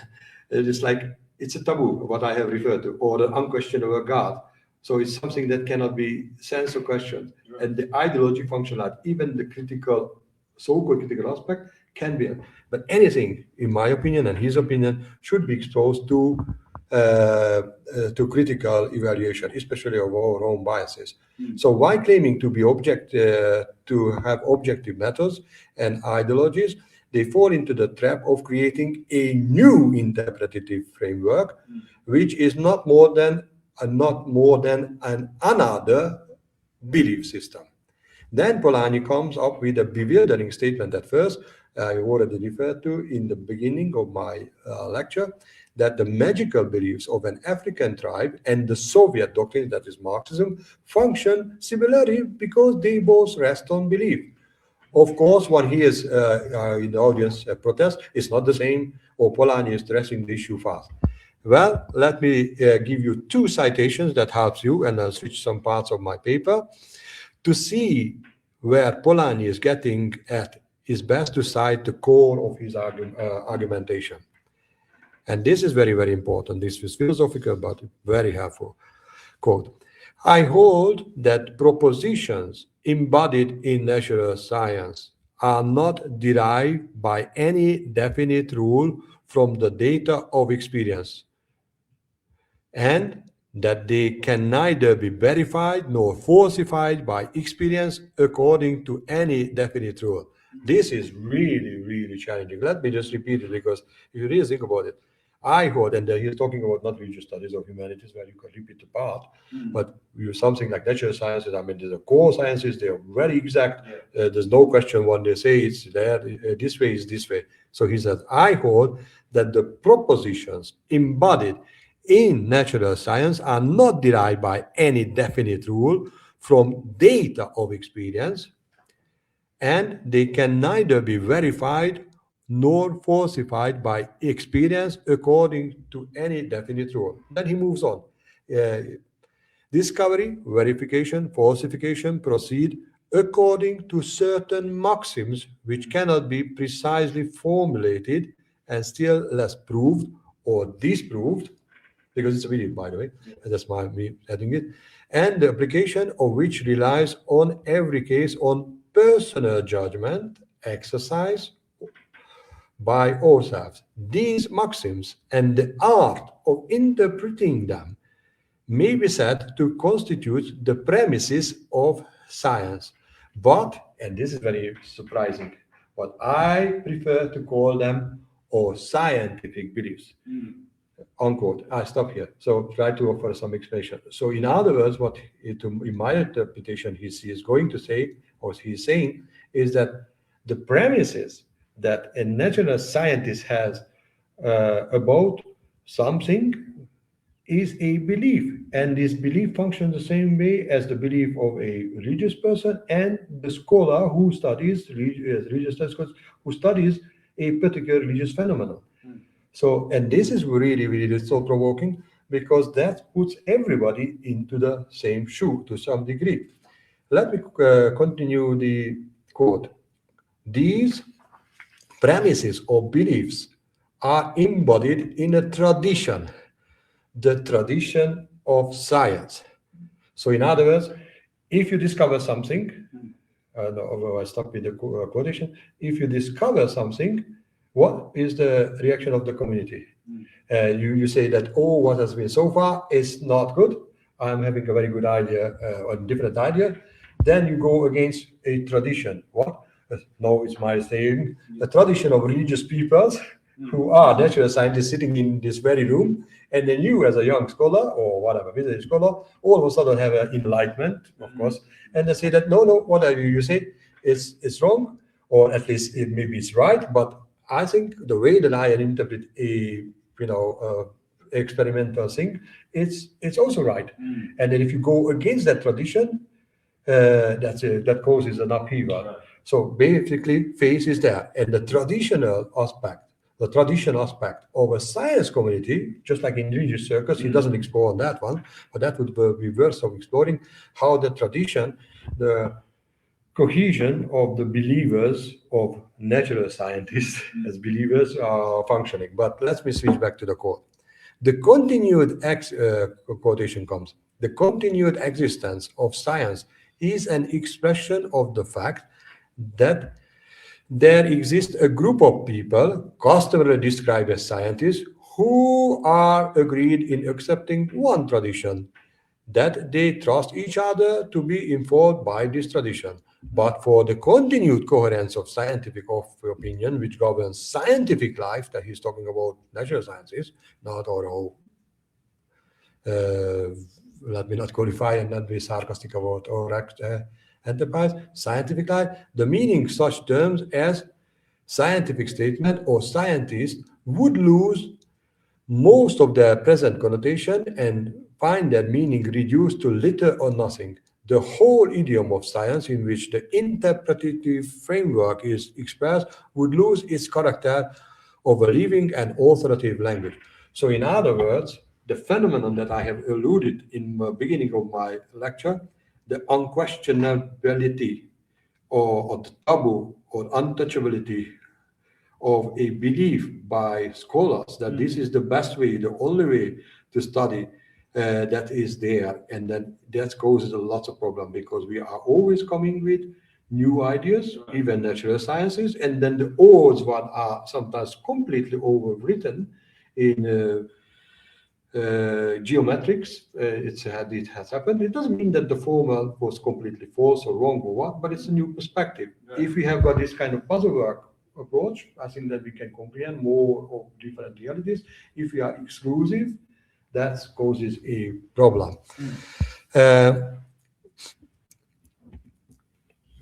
is like it's a taboo, what I have referred to, or the unquestionable God. So it's something that cannot be sensed or questioned. Right. And the ideology function, like even the critical, so-called critical aspect, can be. But anything, in my opinion and his opinion, should be exposed to critical evaluation, especially of our own biases. So while claiming to be to have objective methods and ideologies, they fall into the trap of creating a new interpretative framework, which is not more than another belief system. Then Polanyi comes up with a bewildering statement at first, I already referred to in the beginning of my lecture, that the magical beliefs of an African tribe and the Soviet doctrine, that is Marxism, function similarly because they both rest on belief. Of course, when he is in the audience protest, it's not the same, or Polanyi is stressing the issue fast. Well, let me give you two citations that helps you, and I'll switch some parts of my paper. To see where Polanyi is getting at, is best to cite the core of his argumentation. And this is very, very important. This is philosophical, but very helpful. Quote, I hold that propositions embodied in natural science are not derived by any definite rule from the data of experience, and that they can neither be verified nor falsified by experience according to any definite rule. This is really, really challenging. Let me just repeat it, because if you really think about it, I hold, and he's talking about not religious studies of humanities, where you can repeat the part, but something like natural sciences, I mean, the core sciences, they are very exact. There's no question when they say it's there, this way is this way. So he says, I hold that the propositions embodied in natural science are not derived by any definite rule from data of experience, and they can neither be verified nor falsified by experience according to any definite rule. Then he moves on. Discovery, verification, falsification proceed according to certain maxims which cannot be precisely formulated and still less proved or disproved, because it's a video, by the way, and that's me adding it, and the application of which relies on every case on personal judgment exercise by ourselves. These maxims and the art of interpreting them may be said to constitute the premises of science. But, and this is very surprising, but I prefer to call them our scientific beliefs. Unquote. I stop here. So try to offer some explanation. So in other words, what in my interpretation he is going to say, or he's saying, is that the premises that a natural scientist has about something is a belief, and this belief functions the same way as the belief of a religious person and the scholar who studies religious studies, who studies a particular religious phenomenon. So, and this is really, really so provoking, because that puts everybody into the same shoe to some degree. Let me continue the quote. These premises or beliefs are embodied in a tradition, the tradition of science. So in other words, if you discover something, I stop with the quotation. If you discover something, what is the reaction of the community? You say that, oh, what has been so far is not good. I'm having a very good idea or different idea. Then you go against a tradition. What? No, it's my saying. A tradition of religious peoples who are natural scientists sitting in this very room, and then you, as a young scholar or whatever, visiting scholar, all of a sudden have an enlightenment, of course, and they say that no, whatever you say is wrong, or at least maybe it's right, but I think the way that I interpret a experimental thing, it's also right. And then if you go against that tradition, that causes an upheaval. So basically, faith is there, and the tradition aspect of a science community, just like in religious circles, he doesn't explore on that one, but that would be worth of exploring how the tradition, the cohesion of the believers of natural scientists as believers are functioning. But let me switch back to the quote. The continued quotation comes. The continued existence of science is an expression of the fact that there exists a group of people, customarily described as scientists, who are agreed in accepting one tradition, that they trust each other to be informed by this tradition. But for the continued coherence of scientific opinion, which governs scientific life, that he's talking about natural sciences, not our let me not qualify and not be sarcastic about our enterprise, scientific life, the meaning such terms as scientific statement or scientist would lose most of their present connotation and find their meaning reduced to little or nothing. The whole idiom of science in which the interpretative framework is expressed would lose its character of a living and authoritative language. So in other words, the phenomenon that I have alluded in the beginning of my lecture, the unquestionability or the taboo or untouchability of a belief by scholars that this is the best way, the only way to study, that is there. And then that causes a lot of problem because we are always coming with new ideas, even natural sciences, and then the odds what are sometimes completely overwritten in geometrics. It has happened. It doesn't mean that the former was completely false or wrong or what, but it's a new perspective. If we have got this kind of puzzle work approach, I think that we can comprehend more of different realities. If we are exclusive, that causes a problem.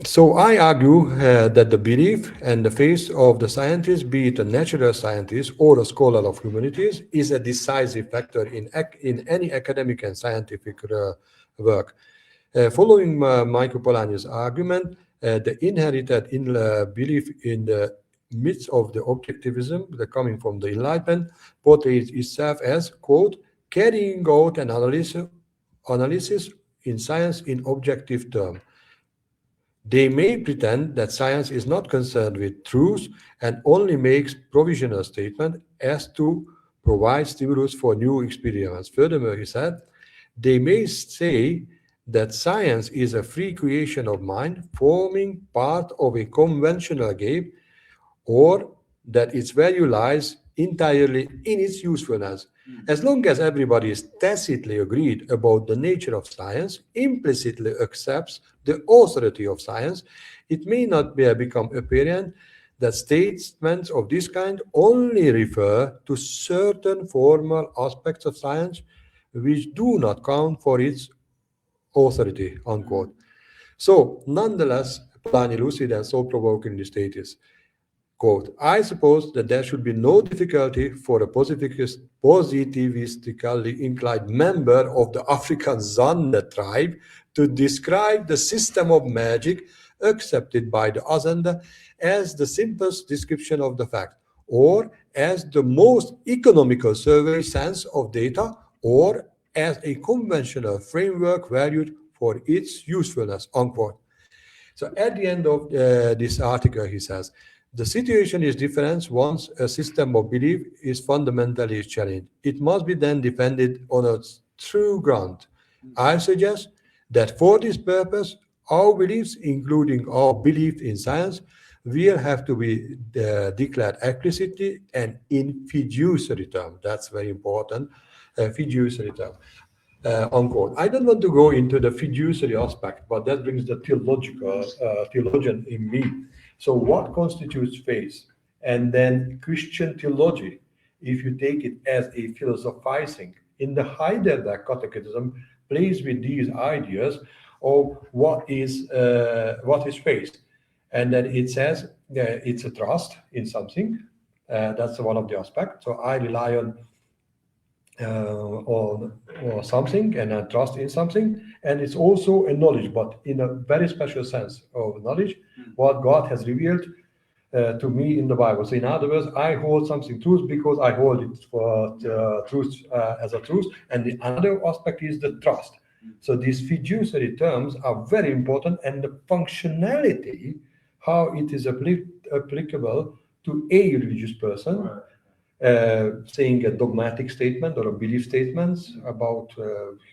So I argue that the belief and the faith of the scientist, be it a natural scientist or a scholar of humanities, is a decisive factor in any academic and scientific work. Following Michael Polanyi's argument, the inherited belief in the midst of the objectivism that coming from the Enlightenment portrays itself as, quote, carrying out an analysis in science in objective terms. They may pretend that science is not concerned with truth and only makes provisional statements as to provide stimulus for new experiments. Furthermore, he said, they may say that science is a free creation of mind forming part of a conventional game, or that its value lies entirely in its usefulness. As long as everybody is tacitly agreed about the nature of science, implicitly accepts the authority of science, it may not become apparent that statements of this kind only refer to certain formal aspects of science which do not count for its authority, unquote. So, nonetheless, Polanyi lucid and thought-provoking the status. Quote, I suppose that there should be no difficulty for a positivistically inclined member of the African Zander tribe to describe the system of magic accepted by the Azanda as the simplest description of the fact, or as the most economical survey sense of data, or as a conventional framework valued for its usefulness, unquote. So at the end of this article, he says, the situation is different once a system of belief is fundamentally challenged. It must be then defended on a true ground. I suggest that for this purpose, our beliefs, including our belief in science, will have to be declared explicitly and in fiduciary terms. That's very important, fiduciary term. Unquote. I don't want to go into the fiduciary aspect, but that brings the theologian in me. So, what constitutes faith? And then Christian theology, if you take it as a philosophizing, in the Heidelberg Catechism, plays with these ideas of what is faith, and then it says it's a trust in something. That's one of the aspects. So I rely on or something, and I trust in something, and it's also a knowledge, but in a very special sense of knowledge, what God has revealed to me in the Bible. So in other words, I hold something truth because I hold it for truth as a truth, and the other aspect is the trust. So these fiduciary terms are very important, and the functionality, how it is applicable to a religious person, saying a dogmatic statement or a belief statement about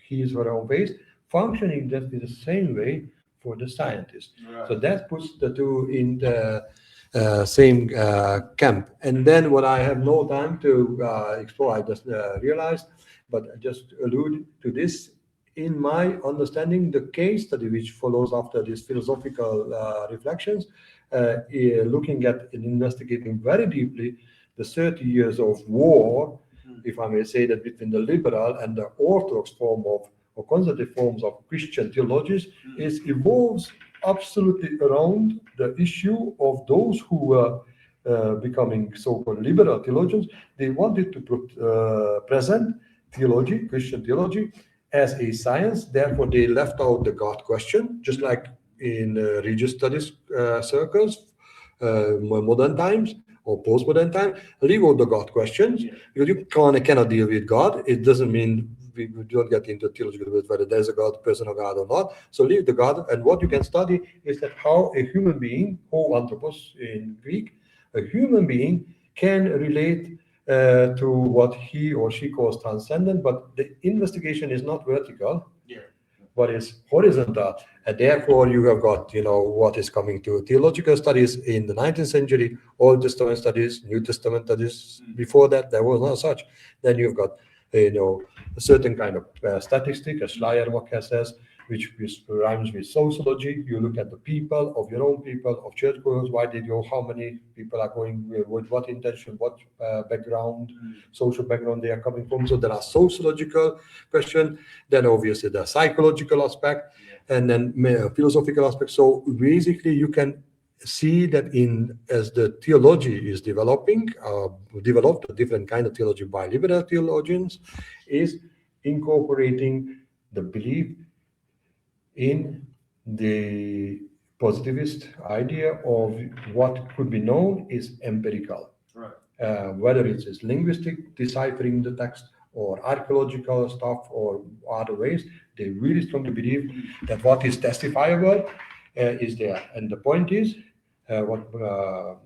his or her own faith, functioning just in the same way for the scientist. Right. So that puts the two in the same camp. And then what I have no time to explore, I just realized, but I just allude to this. In my understanding, the case study which follows after these philosophical reflections, looking at and investigating very deeply the 30 years of war, if I may say that, between the liberal and the orthodox form of or conservative forms of Christian theologies, is evolves absolutely around the issue of those who were becoming so-called liberal theologians. They wanted to present theology, Christian theology, as a science. Therefore, they left out the God question, just like in religious studies circles, modern times or post-modern time, leave out the God questions, because you cannot deal with God. It doesn't mean we don't get into theological debate whether there's a God, person of God or not. So leave the God, and what you can study is that how a human being, ho anthropos in Greek, a human being can relate to what he or she calls transcendent, but the investigation is not vertical, but is horizontal. And therefore you have got, what is coming to theological studies in the 19th century, Old Testament studies, New Testament studies. Before that, there was not such. Then you've got, a certain kind of statistic, as Schleiermacher says, which rhymes with sociology. You look at the people, of your own people, of churchgoers, why did you, how many people are going, with what intention, what background, social background they are coming from. So there are sociological questions, then obviously the psychological aspect, and then philosophical aspect. So basically you can see that as the theology is developed, a different kind of theology by liberal theologians, is incorporating the belief in the positivist idea of what could be known is empirical. Right. Whether it's linguistic, deciphering the text, or archaeological stuff, or other ways, they really strongly believe that what is testifiable is there. And the point is, what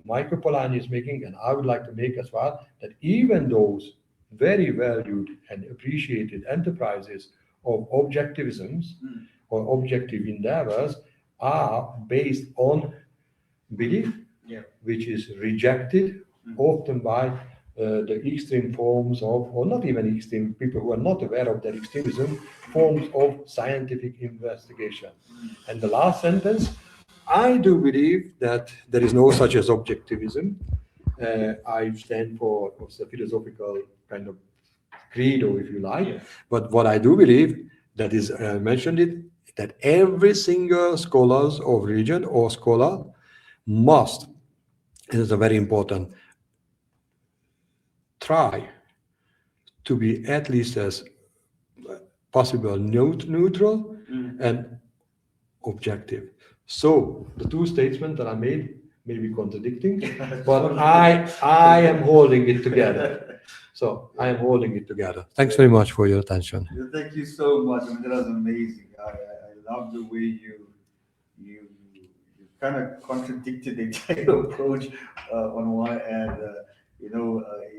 Michael Polanyi is making, and I would like to make as well, that even those very valued and appreciated enterprises of objectivisms or objective endeavors are based on belief, which is rejected often by the extreme forms of, or not even extreme, people who are not aware of their extremism, forms of scientific investigation. And the last sentence, I do believe that there is no such as objectivism. I stand for the philosophical kind of credo, if you like. But what I do believe, that is, I mentioned it, that every single scholars of religion or scholar must, it is a very important, try to be at least as possible neutral and objective. So the two statements that I made may be contradicting, but I am holding it together. So I am holding it together. Thanks very much for your attention. Thank you so much. I mean, that was amazing. I love the way you kind of contradicted the entire approach on one end.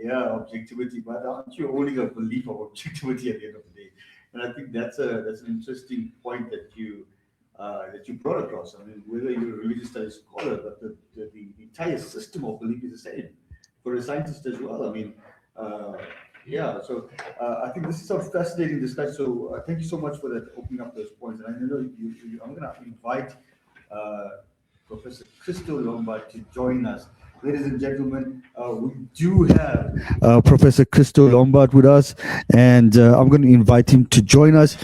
Objectivity, but aren't you holding a belief of objectivity at the end of the day? And I think that's an interesting point that you brought across. I mean, whether you're a religious studies scholar, but the entire system of belief is the same for a scientist as well. I mean, yeah. So I think this is a fascinating discussion. So thank you so much for that, opening up those points. And I know I'm going to invite Professor Crystal Lombard to join us. Ladies and gentlemen, we do have Professor Crystal Lombard with us, and I'm going to invite him to join us.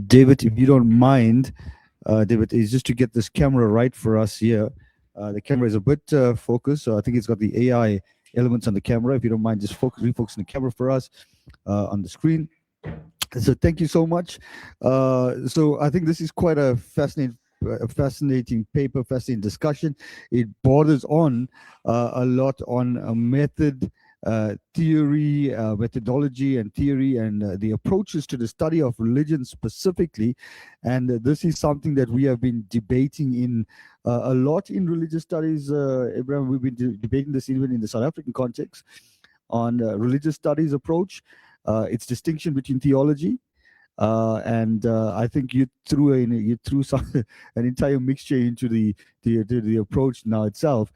David, if you don't mind, David, is just to get this camera right for us here. The camera is a bit focused, so I think it's got the AI elements on the camera. If you don't mind, just refocusing the camera for us on the screen. So thank you so much. So I think this is quite a fascinating paper, fascinating discussion. It borders on a lot on a method, theory, methodology and theory, and the approaches to the study of religion specifically. And this is something that we have been debating in a lot in religious studies. Abraham, we've been debating this even in the South African context on religious studies approach, its distinction between theology. And I think you threw some an entire mixture into the approach now itself,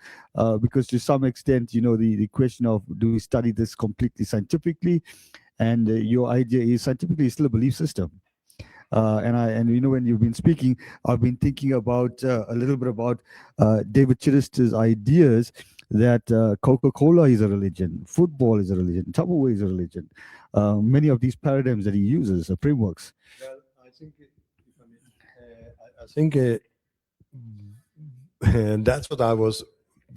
because to some extent, the question of, do we study this completely scientifically, and your idea is scientifically is still a belief system. And when you've been speaking, I've been thinking about a little bit about David Chirister's ideas that Coca-Cola is a religion, football is a religion, Tupperware is a religion. Many of these paradigms that he uses, frameworks. Well, I think and that's what there was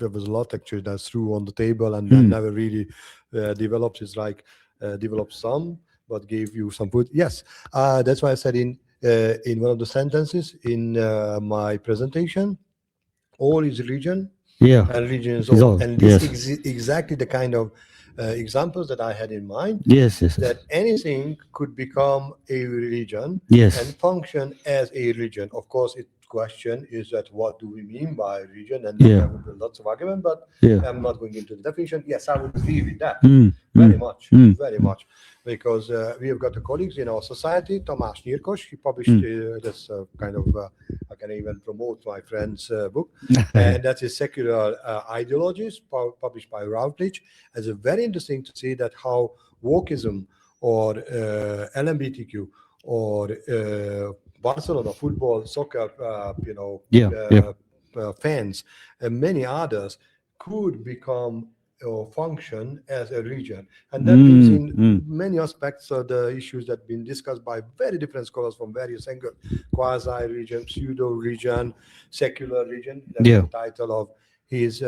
a lot actually that threw on the table, and then never really developed. Is like developed some, but gave you some food. Yes, that's why I said in one of the sentences in my presentation, all is religion. Yeah, and religion is Is all. all, And this yes. is exactly the kind of examples that I had in mind. Yes, yes, That anything could become a religion yes. and function as a religion. Of course, the question is that what do we mean by religion? And Yeah. there would be lots of argument, but Yeah. I'm not going into the definition. Yes, I would agree with that Very much, Mm. very much, because we have got the colleagues in our society. Tamás Nyírkos, he published this kind of, I can even promote my friend's book, and that's his secular ideologies, published by Routledge. It's very interesting to see that how wokeism or LMBTQ or Barcelona football, soccer, fans, and many others could become or function as a region. And that brings in many aspects of the issues that have been discussed by very different scholars from various angles: quasi-region, pseudo-region, secular region. That's the title of his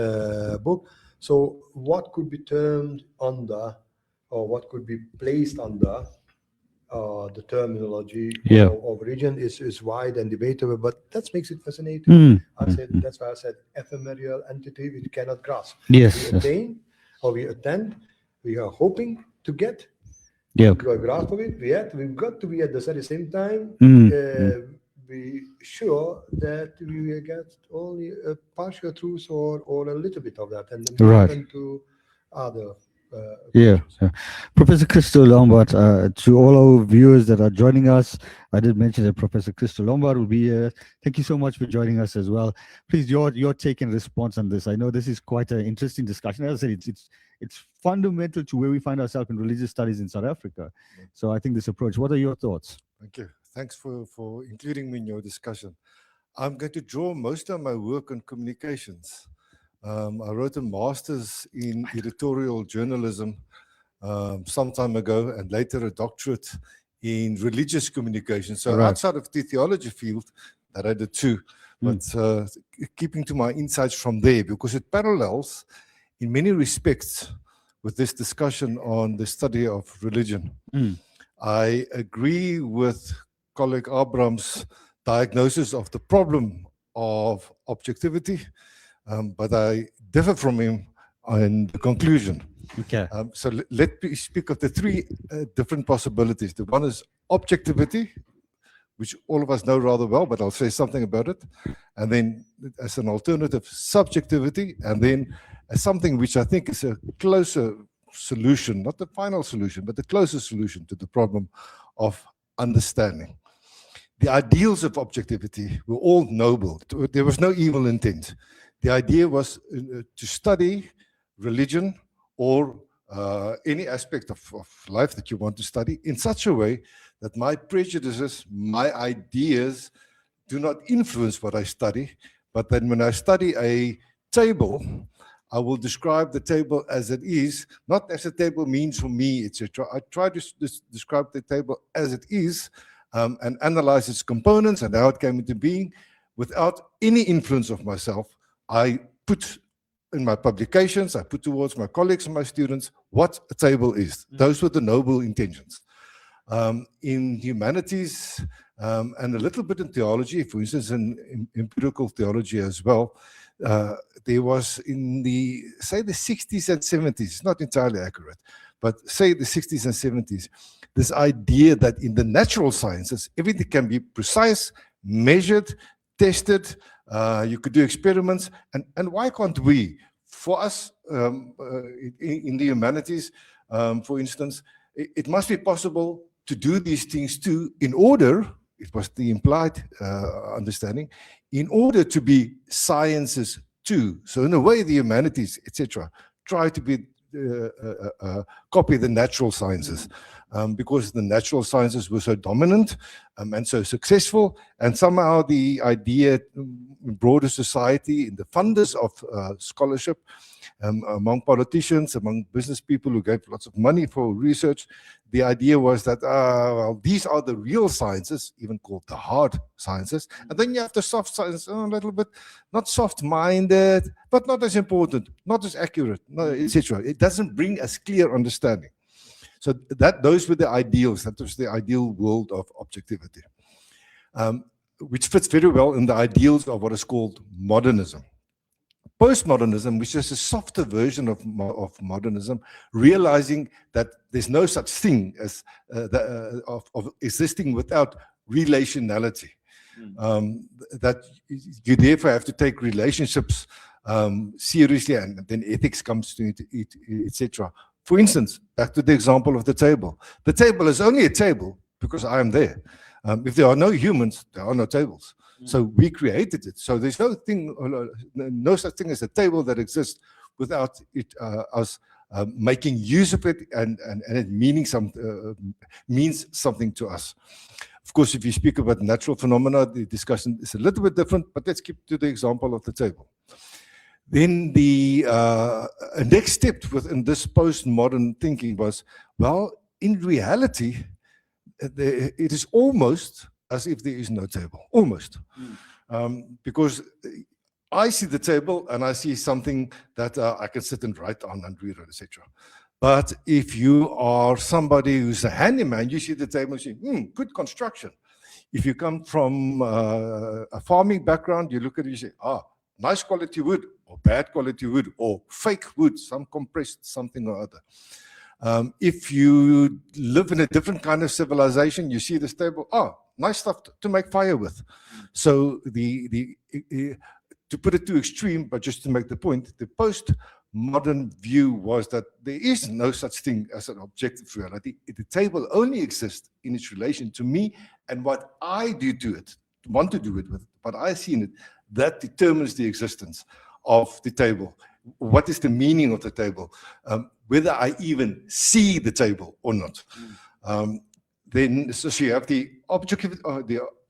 book. So what could be termed under, or what could be placed under the terminology of religion is wide and debatable, but that makes it fascinating. I said that's why I said ephemeral entity which cannot grasp. Yes. We attain or we attend, we are hoping to get Yeah. to a grasp of it. Yet we've got to be at the very same time be sure that we will get only a partial truth or a little bit of that, and then we Right. open to other. Yeah. Professor Crystal Lombard, to all our viewers that are joining us, I did mention that Professor Crystal Lombard will be here. Thank you so much for joining us as well. Please, your take and response on this. I know this is quite an interesting discussion. As I said, it's fundamental to where we find ourselves in religious studies in South Africa. So I think this approach. What are your thoughts? Thank you. Thanks for including me in your discussion. I'm going to draw most of my work on communications. I wrote a master's in editorial journalism some time ago, and later a doctorate in religious communication. So outside of the theology field, that I did too, but keeping to my insights from there, because it parallels in many respects with this discussion on the study of religion. I agree with colleague Abraham's diagnosis of the problem of objectivity, but I differ from him in the conclusion. Okay. So let me speak of the three different possibilities. The one is objectivity, which all of us know rather well, but I'll say something about it. And then as an alternative, subjectivity, and then as something which I think is a closer solution, not the final solution, but the closest solution to the problem of understanding. The ideals of objectivity were all noble. There was no evil intent. The idea was to study religion or any aspect of life that you want to study in such a way that my prejudices, my ideas do not influence what I study, but then when I study a table, I will describe the table as it is, not as the table means for me, etc. I try to describe the table as it is and analyze its components and how it came into being without any influence of myself. I put in my publications, I put towards my colleagues and my students what a table is. Those were the noble intentions. In humanities and a little bit in theology, for instance, in empirical theology as well, there was in the, say, the 60s and 70s, not entirely accurate, but say the 60s and 70s, this idea that in the natural sciences, everything can be precise, measured, tested, you could do experiments, and why can't we? For us, in the humanities, for instance, it must be possible to do these things too in order, it was the implied understanding, in order to be sciences too. So in a way, the humanities, etc., try to be copy the natural sciences because the natural sciences were so dominant and so successful, and somehow the idea in broader society, in the funders of scholarship, among politicians, among business people who gave lots of money for research, the idea was that, well, these are the real sciences, even called the hard sciences. And then you have the soft science, a little bit, not soft-minded, but not as important, not as accurate, etc. It doesn't bring as clear understanding. So those were the ideals. That was the ideal world of objectivity, which fits very well in the ideals of what is called modernism. Postmodernism, which is a softer version of modernism, realizing that there's no such thing as of existing without relationality. That you therefore have to take relationships seriously, and then ethics comes to it, etc. For instance, back to the example of the table. The table is only a table because I am there. If there are no humans, there are no tables. So we created it. So there's no such thing as a table that exists without it, us making use of it and it means something to us. Of course, if you speak about natural phenomena, the discussion is a little bit different, but let's keep to the example of the table. Then the next step within this postmodern thinking was, well, in reality, it is almost as if there is no table, almost. Because I see the table and I see something that I can sit and write on and read it, etc. But if you are somebody who's a handyman, you see the table and say, good construction. If you come from a farming background, you look at it and you say, nice quality wood or bad quality wood or fake wood, some compressed something or other. If you live in a different kind of civilization, you see this table, nice stuff to make fire with. So to put it too extreme, but just to make the point, the postmodern view was that there is no such thing as an objective reality. The table only exists in its relation to me and what I do to it, want to do it with, what I see in it, that determines the existence of the table. What is the meaning of the table? Whether I even see the table or not. Then so you have the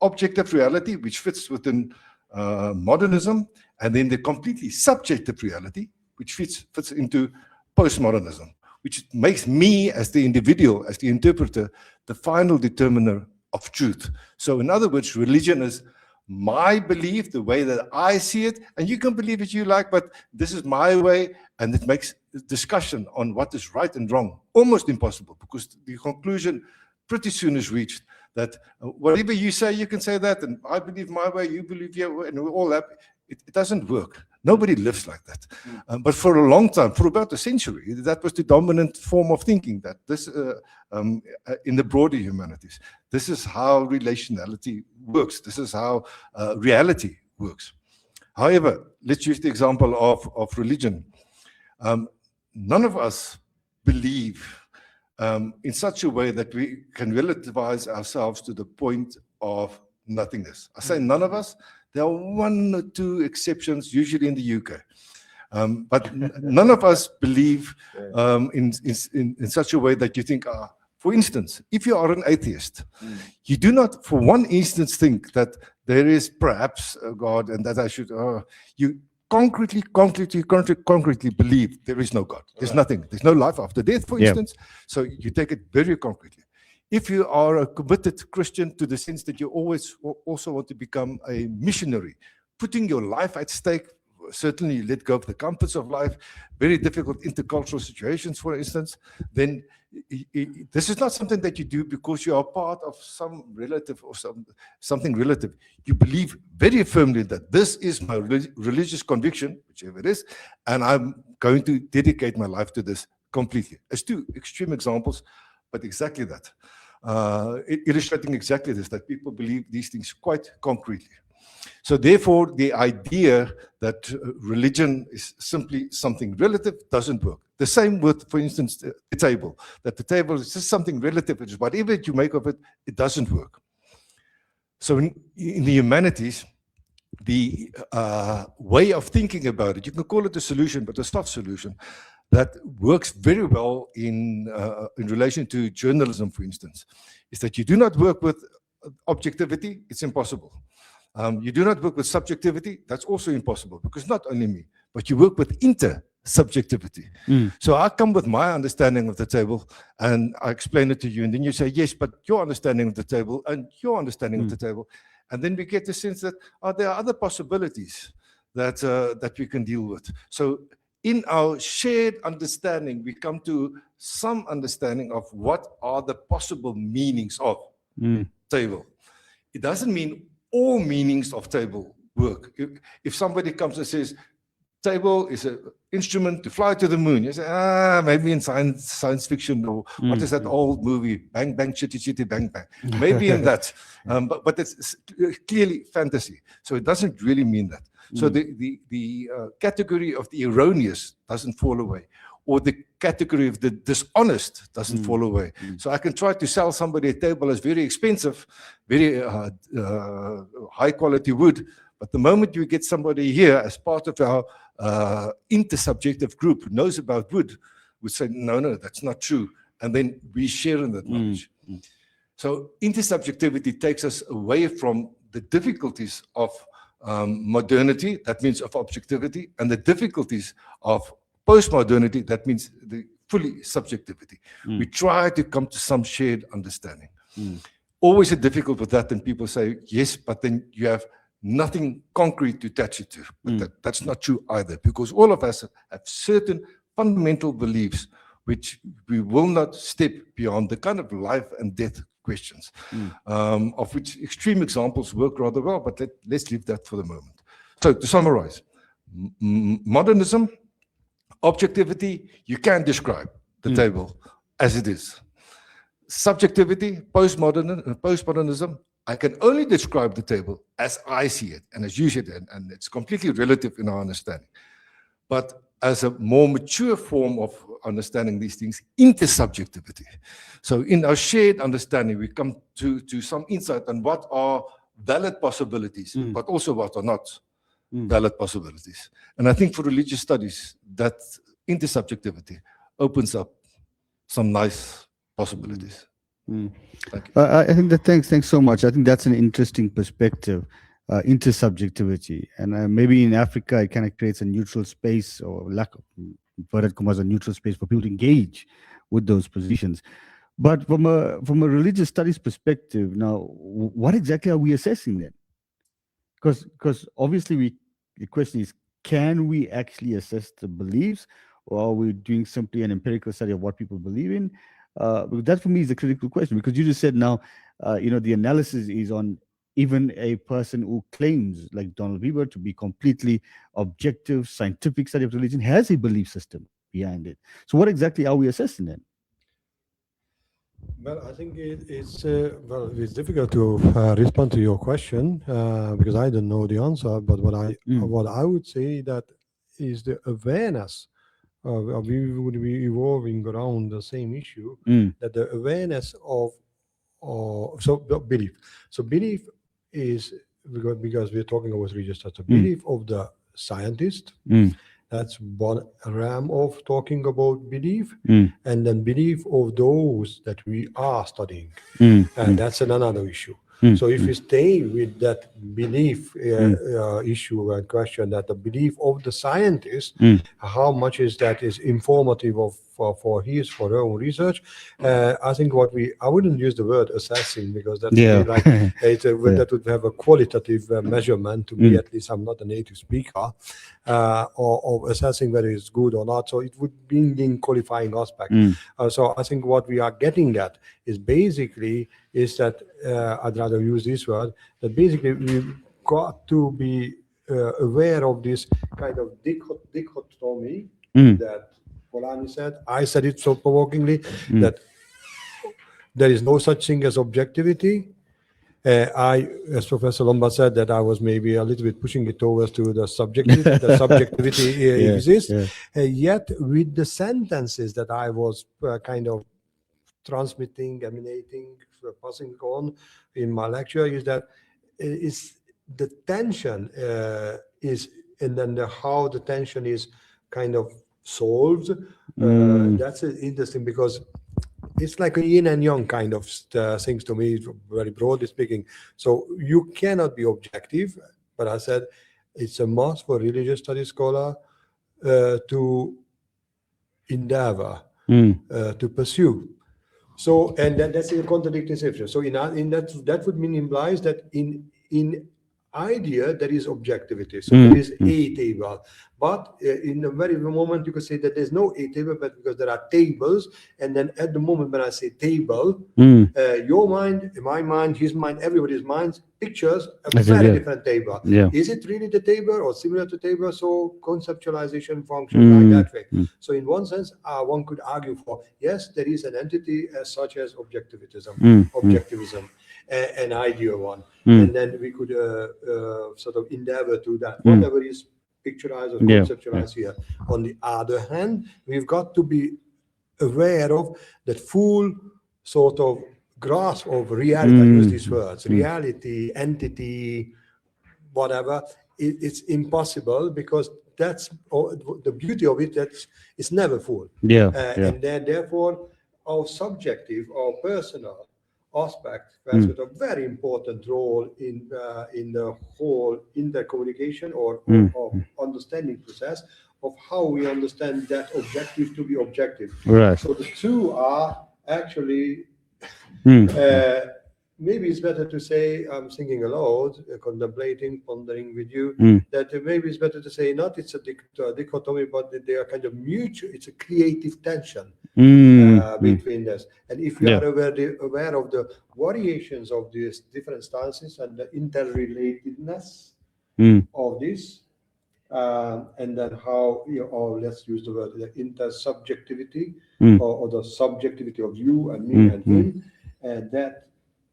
objective reality, which fits within modernism, and then the completely subjective reality, which fits into postmodernism, which makes me as the individual, as the interpreter, the final determiner of truth. So in other words, religion is my belief, the way that I see it, and you can believe it you like, but this is my way, and it makes discussion on what is right and wrong almost impossible, because the conclusion pretty soon is reached that whatever you say, you can say that, and I believe my way, you believe your way, and we all have. It doesn't work. Nobody lives like that. But for a long time, for about a century, that was the dominant form of thinking, that this, in the broader humanities, this is how relationality works. This is how reality works. However, let's use the example of religion. None of us believe in such a way that we can relativize ourselves to the point of nothingness. I say none of us. There are one or two exceptions, usually in the UK. But none of us believe in such a way that you think, for instance, if you are an atheist, you do not for one instance think that there is perhaps a God and that I should, you concretely believe there is no God. There's nothing. There's no life after death, for instance. So you take it very concretely. If you are a committed Christian to the sense that you always also want to become a missionary, putting your life at stake, certainly you let go of the comforts of life, very difficult intercultural situations, for instance, then this is not something that you do because you are part of some relative or something relative. You believe very firmly that this is my religious conviction, whichever it is, and I'm going to dedicate my life to this completely. As two extreme examples, but exactly that. Illustrating exactly this, that people believe these things quite concretely. So therefore, the idea that religion is simply something relative doesn't work. The same with, for instance, the table. That the table is just something relative. It's whatever you make of it, it doesn't work. So in the humanities, the way of thinking about it, you can call it a solution, but a soft solution, that works very well in relation to journalism, for instance, is that you do not work with objectivity. It's impossible. You do not work with subjectivity. That's also impossible, because not only me, but you work with intersubjectivity. So I come with my understanding of the table and I explain it to you, and then you say, yes, but your understanding of the table and your understanding of the table. And then we get the sense that there are other possibilities that we can deal with. So in our shared understanding, we come to some understanding of what are the possible meanings of table. It doesn't mean all meanings of table work. If somebody comes and says, table is an instrument to fly to the moon, you say, maybe in science fiction, or what is that old movie, Bang, Bang, Chitty, Chitty, Bang, Bang. Maybe in that, but it's clearly fantasy. So it doesn't really mean that. So the category of the erroneous doesn't fall away, or the category of the dishonest doesn't fall away. So I can try to sell somebody a table as very expensive, very high quality wood, but the moment you get somebody here as part of our intersubjective group who knows about wood, would say, no, that's not true. And then we share in that knowledge. So intersubjectivity takes us away from the difficulties of modernity, that means of objectivity, and the difficulties of postmodernity, that means the fully subjectivity. We try to come to some shared understanding. Always a difficult with that, and people say, yes, but then you have nothing concrete to attach it to. But that's not true either, because all of us have certain fundamental beliefs which we will not step beyond, the kind of life and death questions, of which extreme examples work rather well, but let's leave that for the moment. So to summarize, modernism, objectivity, you can describe the table as it is. Subjectivity, postmodernism, I can only describe the table as I see it and as you see it, and it's completely relative in our understanding. But as a more mature form of understanding these things, intersubjectivity. So in our shared understanding, we come to some insight on what are valid possibilities, but also what are not valid possibilities. And I think for religious studies, that intersubjectivity opens up some nice possibilities. Thank you. I think that thanks so much. I think that's an interesting perspective, intersubjectivity, and maybe in Africa it kind of creates a neutral space, or lack of inverted commas, a neutral space for people to engage with those positions. But from a religious studies perspective, now what exactly are we assessing then? Because obviously the question is, can we actually assess the beliefs, or are we doing simply an empirical study of what people believe in? That for me is a critical question, because you just said now, the analysis is on even a person who claims, like Donald Weber, to be completely objective, scientific study of religion, has a belief system behind it. So what exactly are we assessing then? Well, I think it's difficult to respond to your question because I don't know the answer. But what I would say that is the awareness we would be evolving around the same issue, that the awareness of belief. So belief is, because we're talking about religious stuff, so belief of the scientist. That's one realm of talking about belief, and then belief of those that we are studying, and that's another issue. So if we stay with that belief issue and question, that the belief of the scientist, how much is that is informative of for her own research, I think I wouldn't use the word assessing, because that would be like that would have a qualitative measurement. To me, at least, I'm not a native speaker, or assessing whether it's good or not. So it would be in qualifying aspect. So I think what we are getting at is basically is that I'd rather use this word, that basically we've got to be aware of this kind of dichotomy that Polanyi said. I said it so provokingly, that there is no such thing as objectivity. As Professor Lombard said, that I was maybe a little bit pushing it towards to the subjectivity. The subjectivity exists. Yet with the sentences that I was kind of transmitting, emanating, passing on in my lecture, is that is the tension is, and then how the tension is kind of solved. That's interesting, because it's like a yin and yang kind of things to me, very broadly speaking. So you cannot be objective, but I said it's a must for religious studies scholar to endeavor to pursue. So, and then that's a contradicting situation. So in that would mean implies that in idea there is objectivity. So there is a table, but in the very moment you could say that there's no a table, but because there are tables, and then at the moment when I say table, your mind, my mind, his mind, everybody's mind pictures a very different table. Is it really the table or similar to table? So conceptualization functions like that way. So in one sense, one could argue for, yes, there is an entity as such as objectivism, an ideal one, and then we could sort of endeavor to that, whatever is picturized or conceptualized here. On the other hand, we've got to be aware of that full sort of grasp of reality. I use these words, reality, entity, whatever. It's impossible, because that's the beauty of it, that it's never full. And then therefore our subjective or personal aspect has got a very important role in the whole intercommunication or understanding process of how we understand that objective to be objective. So the two are actually maybe it's better to say, I'm thinking aloud, contemplating, pondering with you, that maybe it's better to say not it's a dichotomy, but that they are kind of mutual. It's a creative tension between this. And if you are aware of the variations of these different stances and the interrelatedness of this, and then how, or let's use the word, the intersubjectivity, or the subjectivity of you and me and him, and that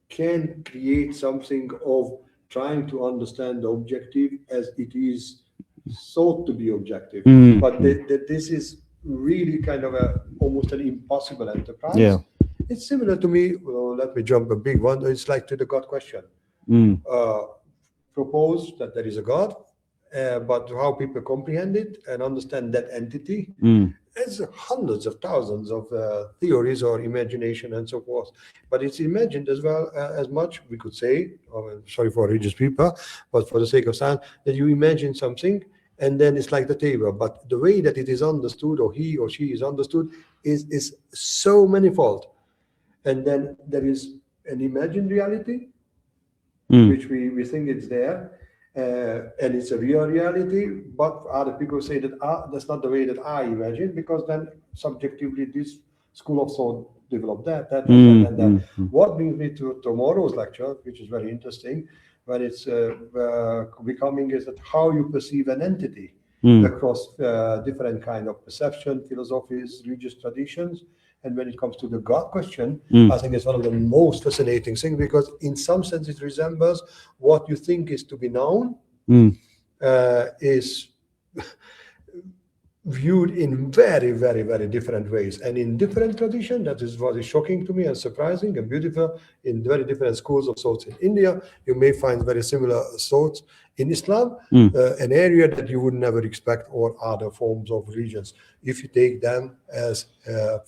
can create something of trying to understand the objective as it is thought to be objective. But this is really kind of almost an impossible enterprise. It's similar to me, let me jump a big one, it's like to the God question. Propose that there is a God, but how people comprehend it and understand that entity, there's hundreds of thousands of theories or imagination and so forth. But it's imagined as well as much, we could say, sorry for religious people, but for the sake of science, that you imagine something and then it's like the table. But the way that it is understood, or he or she is understood, is so manifold. And then there is an imagined reality, which we think it's there. And it's a real reality, but other people say that that's not the way that I imagine, because then subjectively this school of thought developed that. What brings me to tomorrow's lecture, which is very interesting, when it's becoming is that how you perceive an entity across different kind of perception, philosophies, religious traditions. And when it comes to the God question, I think it's one of the most fascinating things, because in some sense it resembles what you think is to be known, is viewed in very, very, very different ways and in different traditions. That is what is shocking to me and surprising and beautiful. In very different schools of thoughts in India, you may find very similar thoughts in Islam, an area that you would never expect, or other forms of religions, if you take them as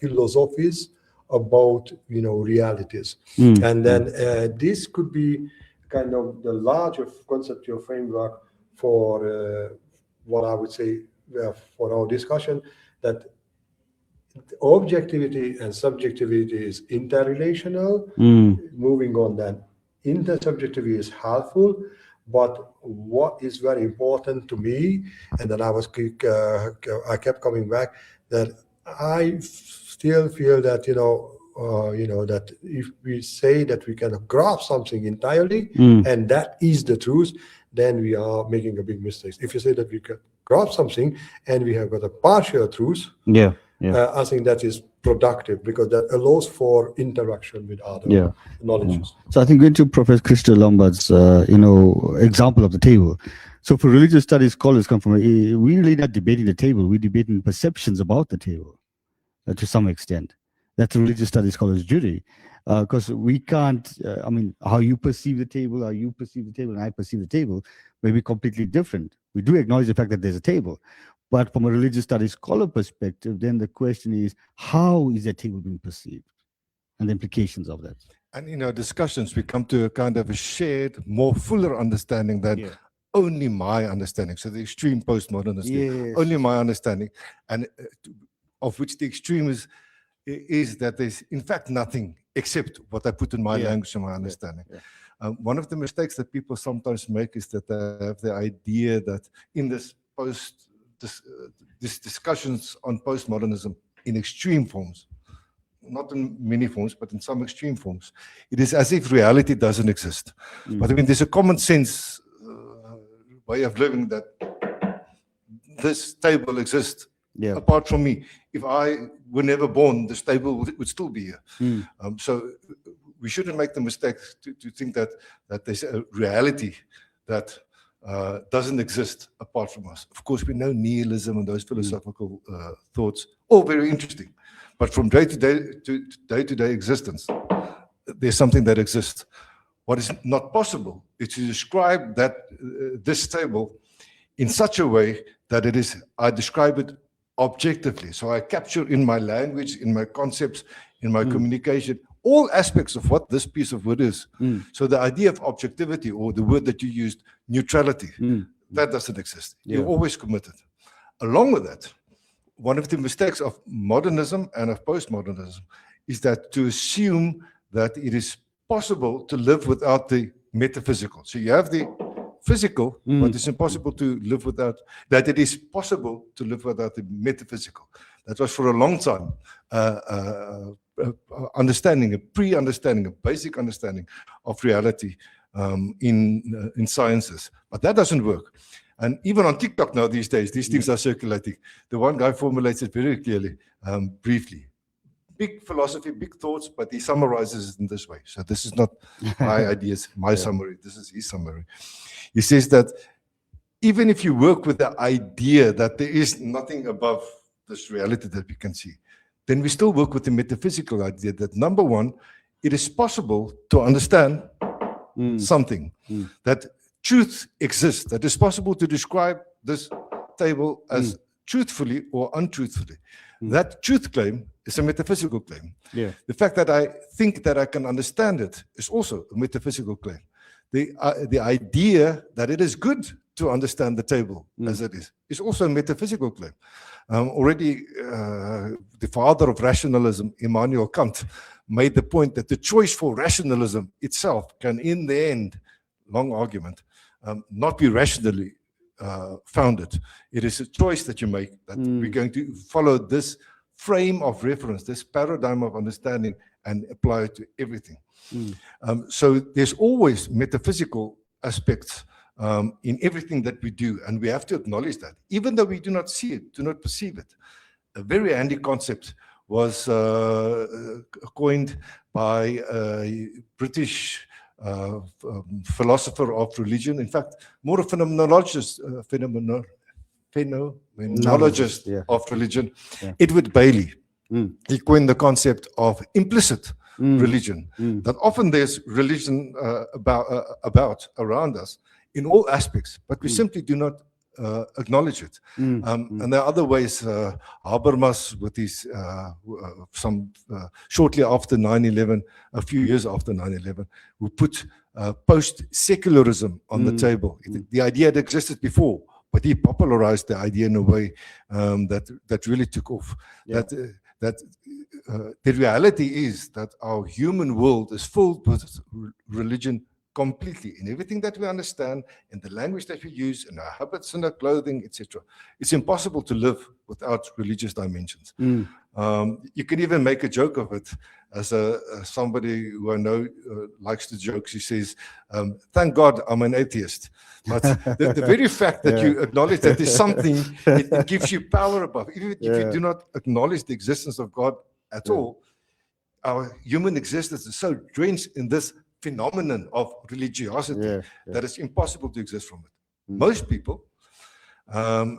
philosophies about realities. And then this could be kind of the larger conceptual framework for what I would say for our discussion, that objectivity and subjectivity is interrelational. Moving on, then intersubjectivity is helpful, but what is very important to me, and then I kept coming back, that I still feel that that if we say that we can grasp something entirely and that is the truth, then we are making a big mistake. If you say that we can grasp something and we have got a partial truth, I think that is productive, because that allows for interaction with other knowledges. So I think going to Professor Christo Lombard's example of the table. So for religious studies scholars come from, we're really not debating the table, we're debating perceptions about the table to some extent. That's a religious studies scholars' duty. Because we can't, how you perceive the table, and I perceive the table may be completely different. We do acknowledge the fact that there's a table. But from a religious studies scholar perspective, then the question is, how is that table being perceived? And the implications of that. And in our discussions, we come to a kind of a shared, more fuller understanding than only my understanding. So the extreme postmodernist, only my understanding, and of which the extreme is that there's in fact nothing except what I put in my language and my understanding. One of the mistakes that people sometimes make is that they have the idea that in this discussions on postmodernism in extreme forms, not in many forms, but in some extreme forms, it is as if reality doesn't exist. But I mean, there's a common sense way of living that this table exists apart from me. If I were never born, this table would still be here. So we shouldn't make the mistake to think that there's a reality that doesn't exist apart from us. Of course, we know nihilism and those philosophical thoughts, all very interesting. But from day-to-day existence, there's something that exists. What is not possible is to describe that this table in such a way that I describe it objectively. So I capture in my language, in my concepts, in my communication, all aspects of what this piece of wood is. So the idea of objectivity, or the word that you used, neutrality, that doesn't exist. You're always committed. Along with that, one of the mistakes of modernism and of postmodernism is that to assume that it is possible to live without the metaphysical. So you have the physical, but it's impossible to live without, that it is possible to live without the metaphysical. That was for a long time understanding, a pre-understanding, a basic understanding of reality in sciences. But that doesn't work. And even on TikTok now these days, these things are circulating. The one guy formulates it very clearly, briefly. Big philosophy, big thoughts, but he summarizes it in this way. So this is not my ideas, my summary. This is his summary. He says that even if you work with the idea that there is nothing above this reality that we can see, then we still work with the metaphysical idea that, number one, it is possible to understand something, that truth exists, that it's possible to describe this table as truthfully or untruthfully. That truth claim is a metaphysical claim. The fact that I think that I can understand it is also a metaphysical claim. The idea that it is good to understand the table as it is also a metaphysical claim. Already the father of rationalism, Immanuel Kant, made the point that the choice for rationalism itself can, in the end, long argument, not be rationally founded. It is a choice that you make, that we're going to follow this frame of reference, this paradigm of understanding, and apply it to everything. So there's always metaphysical aspects in everything that we do, and we have to acknowledge that, even though we do not see it, do not perceive it. A very handy concept was coined by a British philosopher of religion, in fact, more a phenomenologist, phenomenologist Yeah. of religion, Yeah. Edward Bailey. Mm. He coined the concept of implicit Mm. religion. Mm. That often there's religion about around us in all aspects, but we simply do not acknowledge it. And there are other ways. Habermas, with his shortly after 9/11, a few years after 9/11, who put post-secularism on the table. The idea had existed before, but he popularized the idea in a way that really took off. Yeah. The reality is that our human world is filled with religion completely in everything that we understand, in the language that we use, in our habits and our clothing, etc. It's impossible to live without religious dimensions. You can even make a joke of it. As somebody who I know likes to joke, she says, "Thank God I'm an atheist." But the very fact that you acknowledge that there's something, it gives you power above. Even if you do not acknowledge the existence of God at all, our human existence is so drenched in this phenomenon of religiosity that it's impossible to exist from it. Most people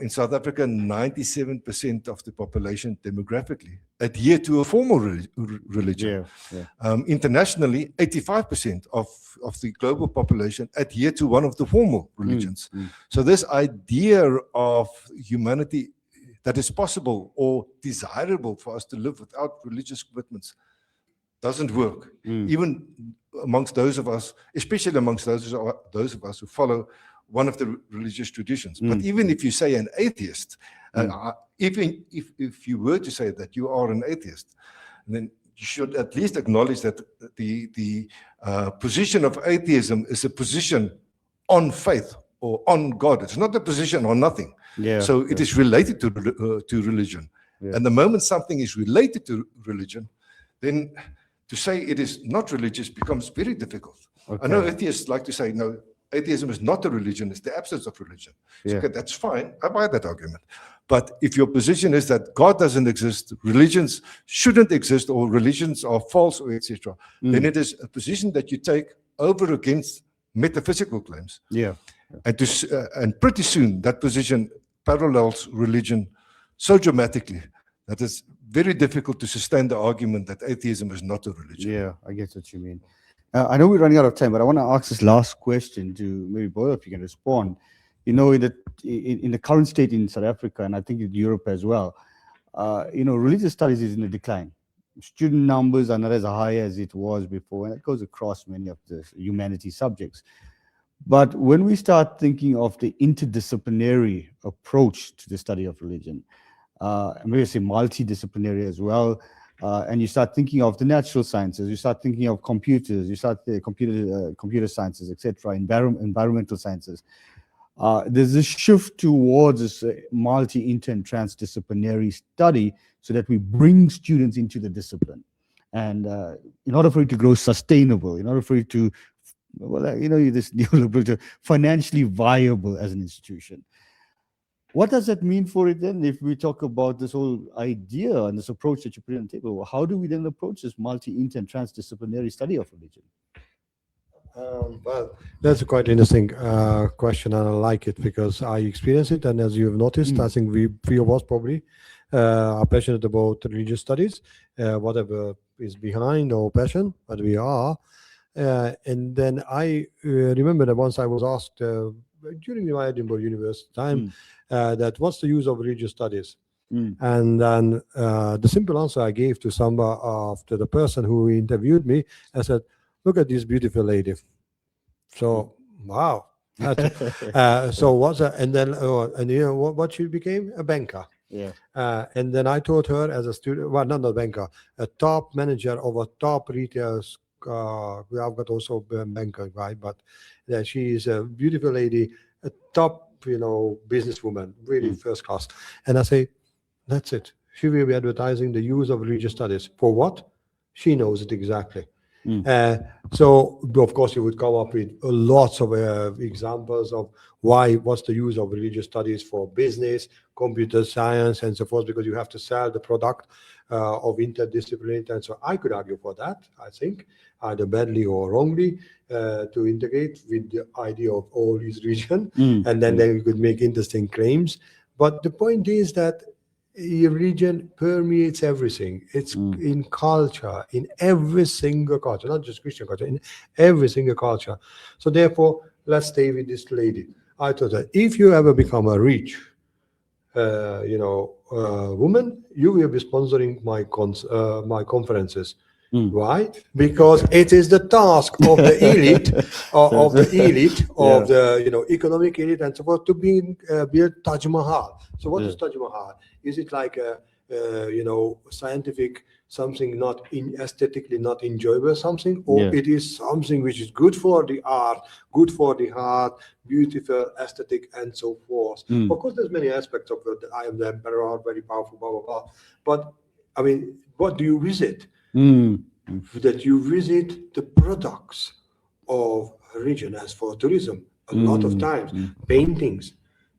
in South Africa, 97% of the population demographically adhere to a formal religion. Internationally, 85% of the global population adhere to one of the formal religions. So this idea of humanity that is possible or desirable for us to live without religious commitments doesn't work. Even amongst those of us, especially amongst those of us who follow one of the religious traditions. But even if you say an atheist, even if you were to say that you are an atheist, then you should at least acknowledge that the position of atheism is a position on faith or on God. It's not a position on nothing. So it is related to religion. And the moment something is related to religion, then to say it is not religious becomes very difficult. I know atheists like to say, no, atheism is not a religion, it's the absence of religion. So, okay, that's fine. I buy that argument. But if your position is that God doesn't exist, religions shouldn't exist, or religions are false, or etc., then it is a position that you take over against metaphysical claims. And pretty soon that position parallels religion so dramatically that it's very difficult to sustain the argument that atheism is not a religion. I get what you mean. I know we're running out of time, but I want to ask this last question to maybe both of you can respond. You know, in the current state in South Africa, and I think in Europe as well, you know, religious studies is in a decline. Student numbers are not as high as it was before, and it goes across many of the humanities subjects. But when we start thinking of the interdisciplinary approach to the study of religion, and maybe I say multidisciplinary as well, and you start thinking of the natural sciences, you start thinking of computers, you start computer sciences, etc., environmental sciences. There's a shift towards this multi-inter and transdisciplinary study so that we bring students into the discipline. And in order for it to grow sustainable, in order for it to, well, you know, this neoliberal to financially viable as an institution. What does that mean for it then if we talk about this whole idea and this approach that you put on the table? How do we then approach this multi-inter and transdisciplinary study of religion? Well, that's a quite interesting question, and I like it because I experience it. And as you've noticed, I think we three of us probably are passionate about religious studies, whatever is behind our passion, but we are. And then I remember that once I was asked during my Edinburgh University time that what's the use of religious studies? And then the simple answer I gave to to the person who interviewed me, I said, look at this beautiful lady. So, wow. So what's that? And then, and you know what she became? A banker. And then I taught her as a student, well, not a banker, a top manager of a top retail. I've got also a banker, right? But she is a beautiful lady, a top, you know, businesswoman, really first class. And I say, that's it. She will be advertising the use of religious studies. For what? She knows it exactly. So, of course, you would come up with lots of examples of what's the use of religious studies for business, computer science, and so forth, because you have to sell the product of interdisciplinary. And so I could argue for that, I think, either badly or wrongly, to integrate with the idea of all is religion. And then you could make interesting claims. But the point is that religion permeates everything. It's in culture, in every single culture, not just Christian culture, in every single culture. So therefore, let's stay with this lady. I told her, if you ever become a rich, woman, you will be sponsoring my conferences. Why? Because it is the task of the elite, of the economic elite and so forth to build Taj Mahal. So what is Taj Mahal? Is it like a scientific something not aesthetically not enjoyable something, or it is something which is good for the art, good for the heart, beautiful, aesthetic, and so forth. Of course, there's many aspects of it. I am the emperor, very powerful, blah blah blah. But I mean, what do you visit? That you visit the products of region. As for tourism, a lot of times paintings,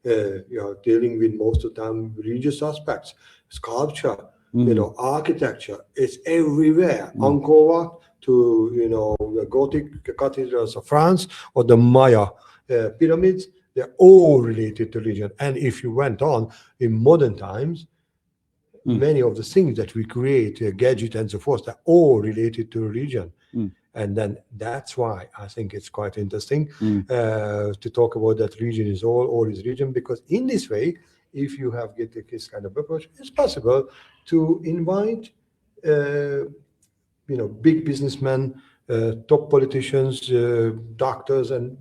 dealing with most of the time religious aspects, sculpture, architecture. It's everywhere. Angkor Wat to the Gothic cathedrals of France or the Maya pyramids. They're all related to religion. And if you went on in modern times, many of the things that we create, gadgets and so forth, they're all related to religion. And then that's why I think it's quite interesting to talk about that religion is all is religion, because in this way, if you have get this kind of approach, it's possible to invite big businessmen, top politicians, doctors, and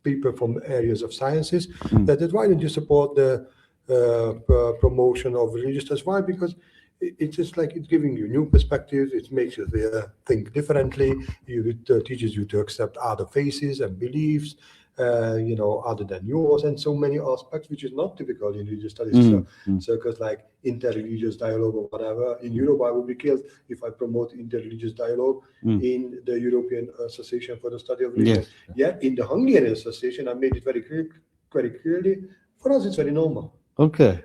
people from areas of sciences. That why don't you support the promotion of religious? That's why, because it's just like it's giving you new perspectives. It makes you think differently. It teaches you to accept other faces and beliefs, other than yours, and so many aspects which is not typical in religious studies circles, like interreligious dialogue or whatever. In Europe, I would be killed if I promote interreligious dialogue in the European Association for the Study of Religion. Yet in the Hungarian Association, I made it very clearly. For us, it's very normal. Okay.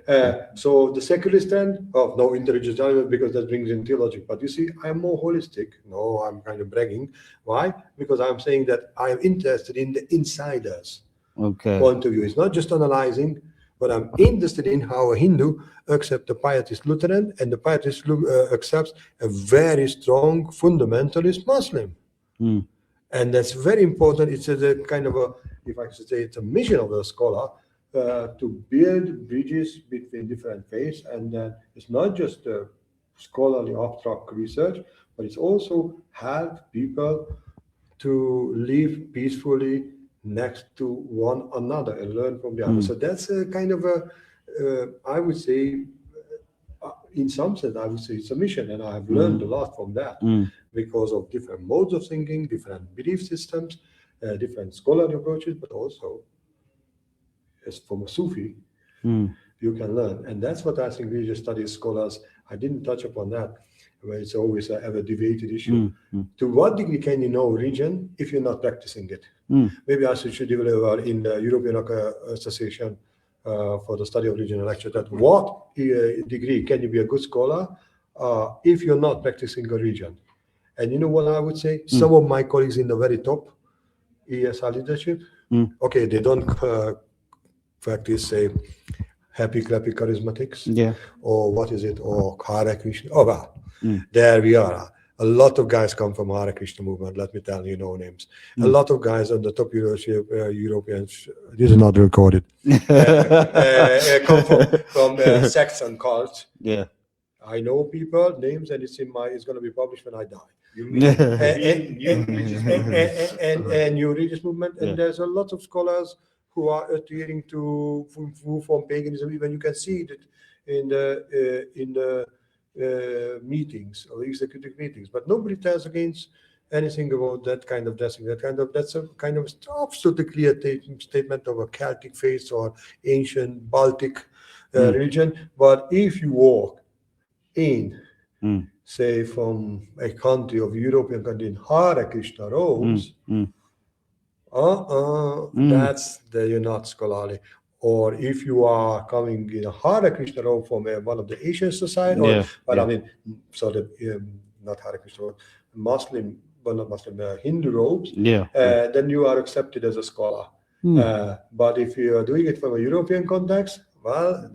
So the secularist end of no interreligious dialogue, because that brings in theology. But you see, I'm more holistic. No, I'm kind of bragging. Why? Because I'm saying that I am interested in the insiders' point of view. It's not just analyzing, but I'm interested in how a Hindu accepts the pietist Lutheran, and the pietist accepts a very strong fundamentalist Muslim. And that's very important. It's a kind of if I should say, it's a mission of a scholar. To build bridges between different faiths, and it's not just scholarly abstract research, but it's also help people to live peacefully next to one another and learn from the other. So that's a kind of I would say, in some sense, I would say it's a mission, and I have learned a lot from that because of different modes of thinking, different belief systems, different scholarly approaches, but also as from a Sufi, you can learn. And that's what I think religious studies scholars, I didn't touch upon that, where it's always a ever debated issue. To what degree can you know religion if you're not practicing it? Maybe I should develop in the European Association for the Study of Religion and lecture that what degree can you be a good scholar if you're not practicing a religion? And you know what I would say? Some of my colleagues in the very top ESR leadership, okay, they don't practice, say, happy clappy charismatics, or what is it, or Hare Krishna. Oh well, there we are. A lot of guys come from Hare Krishna movement. Let me tell you, no names. A lot of guys on the top Europeans. This is not recorded. Come from sects and cults. I know people, names, and it's going to be published when I die. You mean new religious movement? And new religious movement, and there's a lot of scholars who are adhering to from paganism. Even you can see that in the meetings or executive meetings, but nobody tells against anything about that kind of dressing. That's a kind of absolutely clear statement of a Celtic faith or ancient Baltic religion. But if you walk in, say, from a country of European country in Hare Krishna robes, that's you're not scholarly. Or if you are coming in a Hare Krishna robe from one of the Asian society, I mean, so the not Hare Krishna, Muslim, but not Muslim, Hindu robes, then you are accepted as a scholar. But if you are doing it from a European context, Well,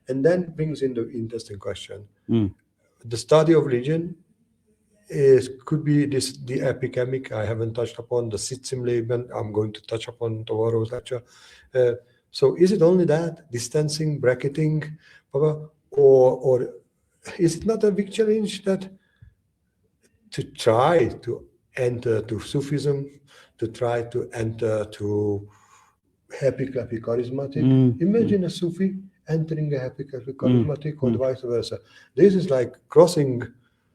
and then brings in the interesting question. The study of religion could be the epidemic I haven't touched upon, the Sitzimleben I'm going to touch upon tomorrow's lecture. So is it only that, distancing, bracketing, or is it not a big challenge that to try to enter to Sufism, to try to enter to happy, clappy, charismatic? Imagine a Sufi entering a happy, clappy, charismatic, or vice versa. This is like crossing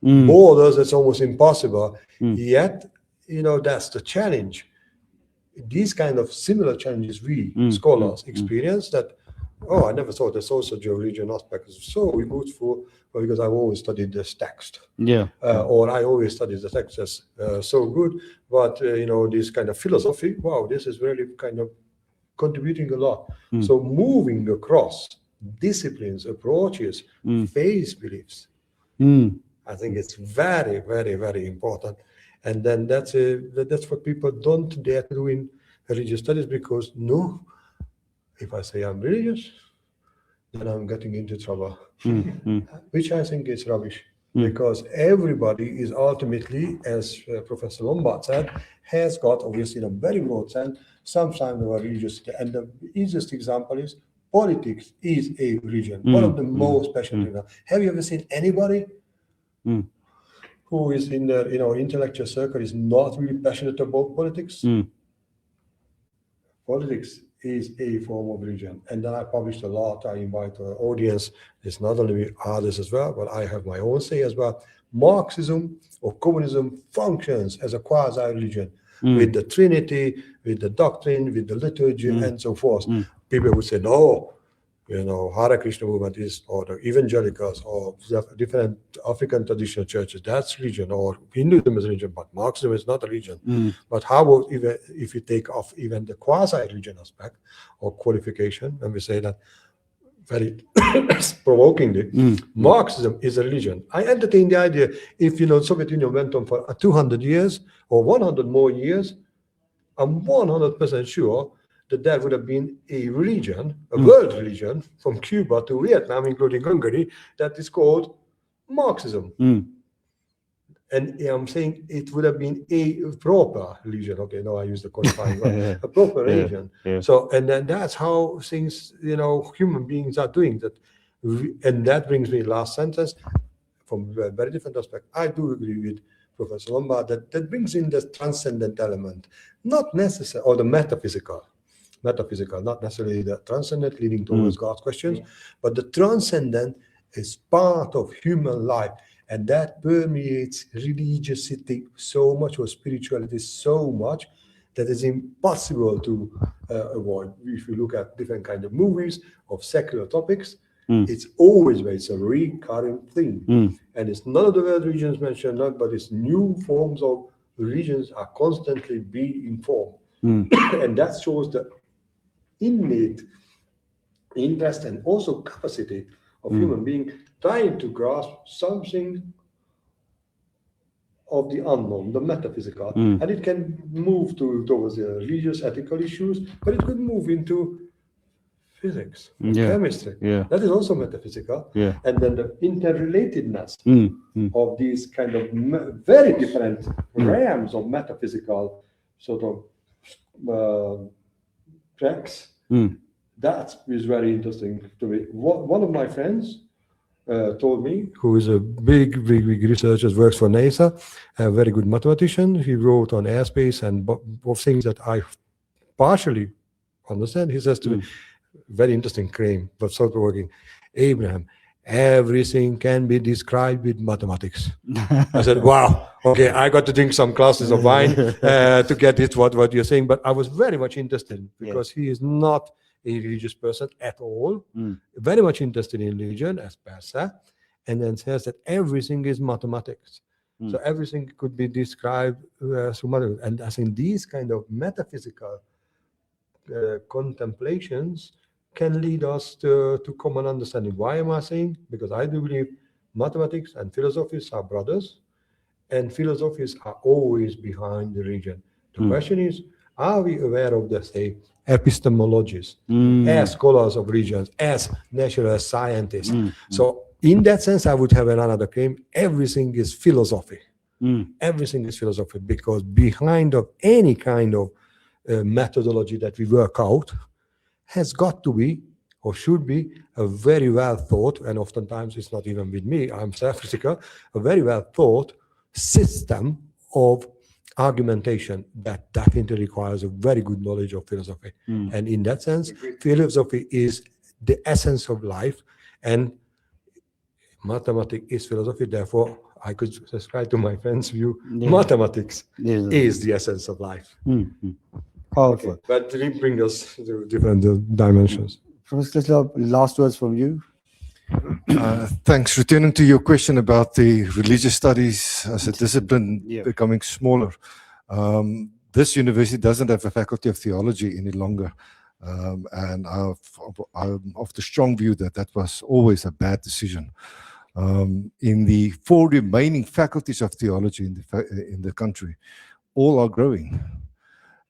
borders. It's almost impossible. Yet, that's the challenge. These kind of similar challenges we scholars experience that, I never thought the social religion aspect is so useful, because I've always studied this text. Or I always studied the text as so good, but this kind of philosophy, wow, this is really kind of contributing a lot. So moving across disciplines, approaches, faith beliefs, I think it's very, very, very important. And then that's what people don't dare to do in religious studies, because if I say I'm religious, then I'm getting into trouble, which I think is rubbish, because everybody is ultimately, as Professor Lombard said, has got, obviously in a very broad sense, some sign of a religious. And the easiest example is politics is a religion, one of the most passionate. Have you ever seen anybody who is in the intellectual circle is not really passionate about politics? Politics is a form of religion. And then I published a lot. I invite the audience. It's not only others as well, but I have my own say as well. Marxism or communism functions as a quasi-religion with the Trinity, with the doctrine, with the liturgy, and so forth. People would say, no, Hare Krishna movement is, or the evangelicals, or different African traditional churches, that's religion, or Hinduism is religion, but Marxism is not a religion. But how about if you take off even the quasi-religion aspect or qualification, and we say that very provokingly, Marxism is a religion. I entertain the idea, if Soviet Union went on for 200 years or 100 more years, I'm 100% sure that there would have been a religion, a world religion, from Cuba to Vietnam, including Hungary, that is called Marxism. And I'm saying it would have been a proper religion. Okay, no, I use the qualifying word, a proper religion. So, and then that's how things, human beings are doing that. And that brings me last sentence from a very different aspect. I do agree with Professor Lombard that brings in the transcendent element, not necessarily, or the metaphysical, not necessarily the transcendent leading towards God's questions, but the transcendent is part of human life, and that permeates religiosity so much, or spirituality so much, that is impossible to avoid. If you look at different kind of movies of secular topics, it's always a recurring thing. And it's none of the world religions mentioned, but it's new forms of religions are constantly being formed. And that shows the innate interest and also capacity of human being trying to grasp something of the unknown, the metaphysical. And it can move towards the religious, ethical issues, but it could move into physics, chemistry. That is also metaphysical. And then the interrelatedness of these kind of very different realms of metaphysical sort of tracks. That is very interesting to me. One of my friends told me, who is a big researcher, works for NASA, a very good mathematician. He wrote on airspace and both things that I partially understand. He says to me, very interesting claim, but sort of working, Abraham, everything can be described with mathematics. I said, wow, okay, I got to drink some glasses of wine to get it, what you're saying. But I was very much interested, because he is not a religious person at all, very much interested in religion as Persa, and then says that everything is mathematics. So everything could be described through mathematics. And I think these kind of metaphysical contemplations can lead us to common understanding. Why am I saying? Because I do believe mathematics and philosophies are brothers, and philosophies are always behind the religion. The question is, Are we aware of the, say, epistemologists, as scholars of religions, as natural scientists? So in that sense, I would have another claim. Everything is philosophy. Everything is philosophy, because behind of any kind of methodology that we work out has got to be, or should be, a very well thought, and oftentimes it's not even with me, I'm self-critical, a very well thought system of argumentation that definitely requires a very good knowledge of philosophy. And in that sense, philosophy is the essence of life, and mathematics is philosophy. Therefore, I could subscribe to my friend's view. Mathematics is the essence of life. Powerful. Okay, but we bring us to different dimensions. Professor, last words from you. Thanks. Returning to your question about the religious studies as a discipline becoming smaller, this university doesn't have a faculty of theology any longer. And I'm of the strong view that that was always a bad decision. In the 4 remaining faculties of theology in the country, all are growing.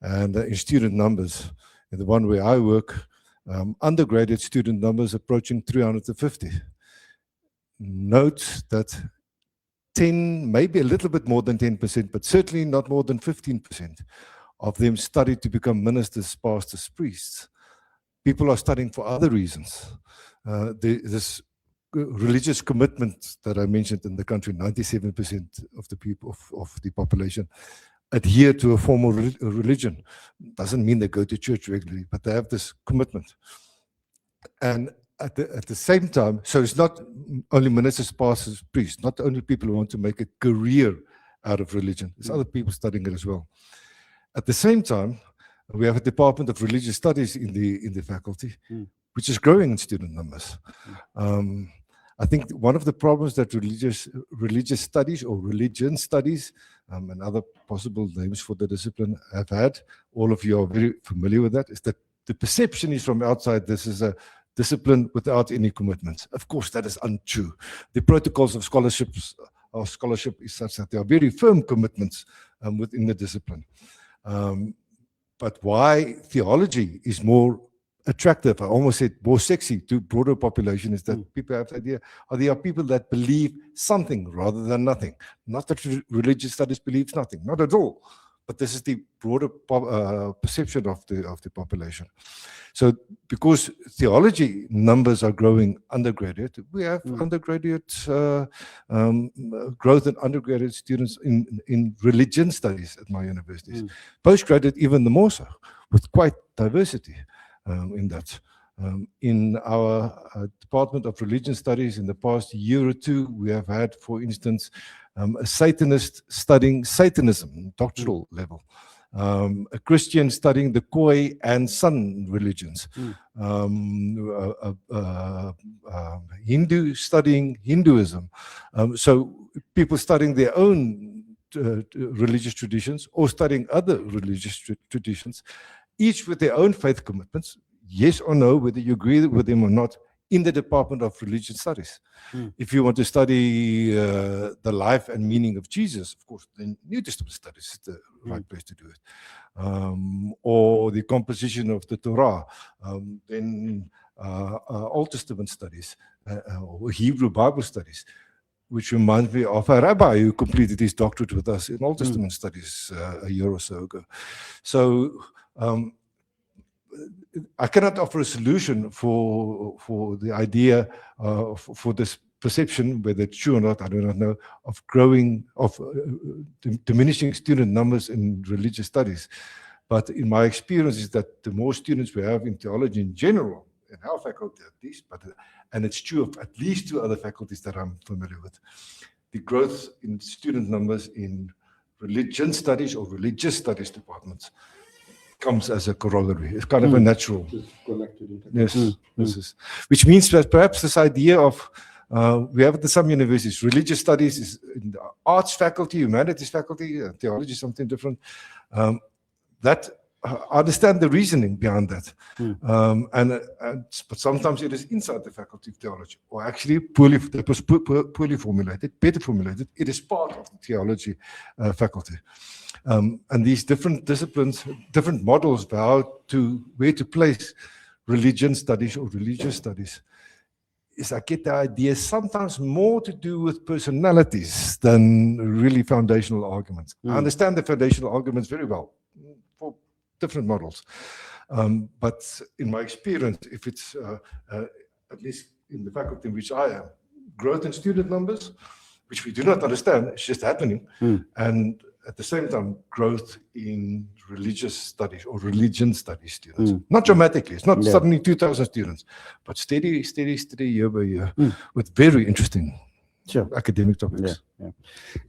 And in student numbers, in the one where I work, undergraduate student numbers approaching 350. Note that 10, maybe a little bit more than 10%, but certainly not more than 15% of them study to become ministers, pastors, priests. People are studying for other reasons. This religious commitment that I mentioned in the country, 97% of the people of the population adhere to a formal religion. Doesn't mean they go to church regularly, but they have this commitment. And at the same time, so it's not only ministers, pastors, priests, not only people who want to make a career out of religion. There's other people studying it as well. At the same time, we have a Department of Religious Studies in the faculty, which is growing in student numbers. I think one of the problems that religious studies or religion studies and other possible names for the discipline have had, all of you are very familiar with that, is that the perception is from outside this is a discipline without any commitments. Of course, that is untrue. The protocols of scholarship is such that there are very firm commitments within the discipline. But why theology is more attractive, I almost said more sexy to broader population, is that people have the idea, there are people that believe something rather than nothing. Not that religious studies believes nothing, not at all. But this is the broader perception of the population. So because theology numbers are growing undergraduate, we have undergraduate growth in undergraduate students in religion studies at my universities. Postgraduate even the more so, with quite diversity in that. In our Department of Religion Studies in the past year or two, we have had, for instance, a Satanist studying Satanism, doctoral level, a Christian studying the Khoi and Sun religions, Hindu studying Hinduism. So people studying their own religious traditions or studying other religious traditions, each with their own faith commitments, yes or no, whether you agree with them or not, in the Department of Religion Studies. If you want to study the life and meaning of Jesus, of course, then New Testament studies is the right place to do it. Or the composition of the Torah, then Old Testament studies, or Hebrew Bible studies, which reminds me of a rabbi who completed his doctorate with us in Old Testament studies a year or so ago. So I cannot offer a solution for the idea for this perception, whether it's true or not, I do not know, of growing, of diminishing student numbers in religious studies. But in my experience is that the more students we have in theology in general, in our faculty at least, and it's true of at least 2 other faculties that I'm familiar with, the growth in student numbers in religion studies or religious studies departments comes as a corollary. It's kind of a natural. Yes, this is, which means that perhaps this idea of we have at some universities, religious studies is in the arts faculty, humanities faculty, theology is something different. That understand the reasoning behind that. But sometimes it is inside the Faculty of Theology, or actually that was poorly formulated, better formulated. It is part of the theology faculty. And these different disciplines, different models for where to place religion studies or religious studies, is I get the idea sometimes more to do with personalities than really foundational arguments. I understand the foundational arguments very well for different models. But in my experience, if it's, at least in the faculty in which I am, growth in student numbers, which we do not understand, it's just happening, and at the same time, growth in religious studies or religion studies students. Not dramatically, it's not suddenly 2,000 students, but steady year by year with very interesting academic topics.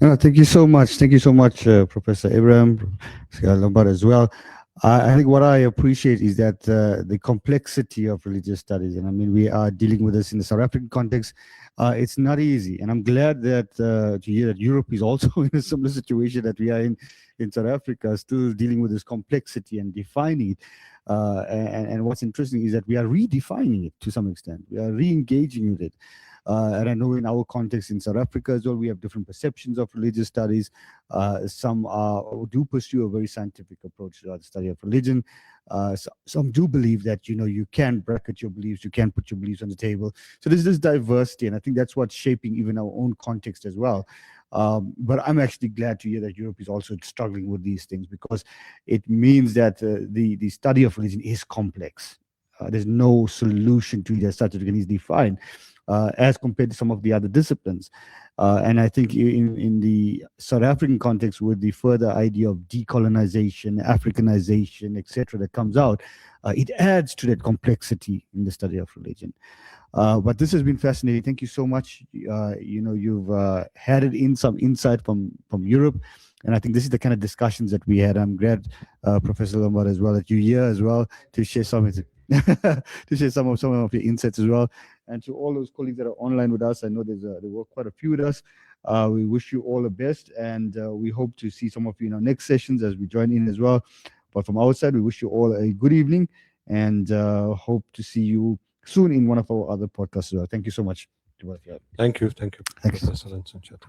No, thank you so much. Thank you so much, Professor Abraham, Lombard as well. I think what I appreciate is that the complexity of religious studies, and I mean, we are dealing with this in the South African context. It's not easy, and I'm glad that to hear that Europe is also in a similar situation that we are in South Africa, still dealing with this complexity and defining it. And what's interesting is that we are redefining it to some extent. We are re-engaging with it. And I know in our context in South Africa as well, we have different perceptions of religious studies. Some do pursue a very scientific approach to the study of religion. Some do believe that, you can bracket your beliefs, you can put your beliefs on the table. So there's this diversity, and I think that's what's shaping even our own context as well. But I'm actually glad to hear that Europe is also struggling with these things, because it means that the study of religion is complex. There's no solution to it as such that can easily find, as compared to some of the other disciplines. And I think in the South African context, with the further idea of decolonization, Africanization, etc., that comes out, it adds to that complexity in the study of religion. But this has been fascinating. Thank you so much. You've had some insight from Europe, and I think this is the kind of discussions that we had. I'm glad, Professor Lombard, as well, that you're here as well to share some of your insights as well. And to all those colleagues that are online with us, I know there were quite a few with us. We wish you all the best, and we hope to see some of you in our next sessions as we join in as well. But from our side, we wish you all a good evening, and hope to see you soon in one of our other podcasts as well. Thank you so much. Thank you. Thanks. Professor Lenson-Chat.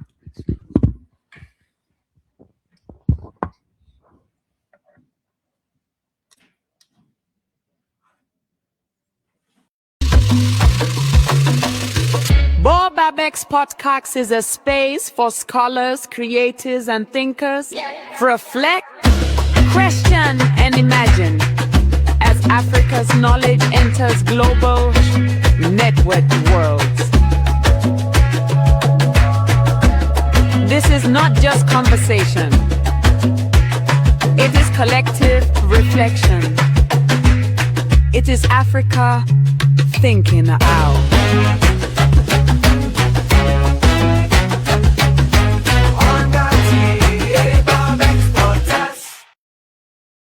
BaobobX Podcast is a space for scholars, creators, and thinkers to reflect, question, and imagine as Africa's knowledge enters global networked worlds. This is not just conversation. It is collective reflection. It is Africa thinking out.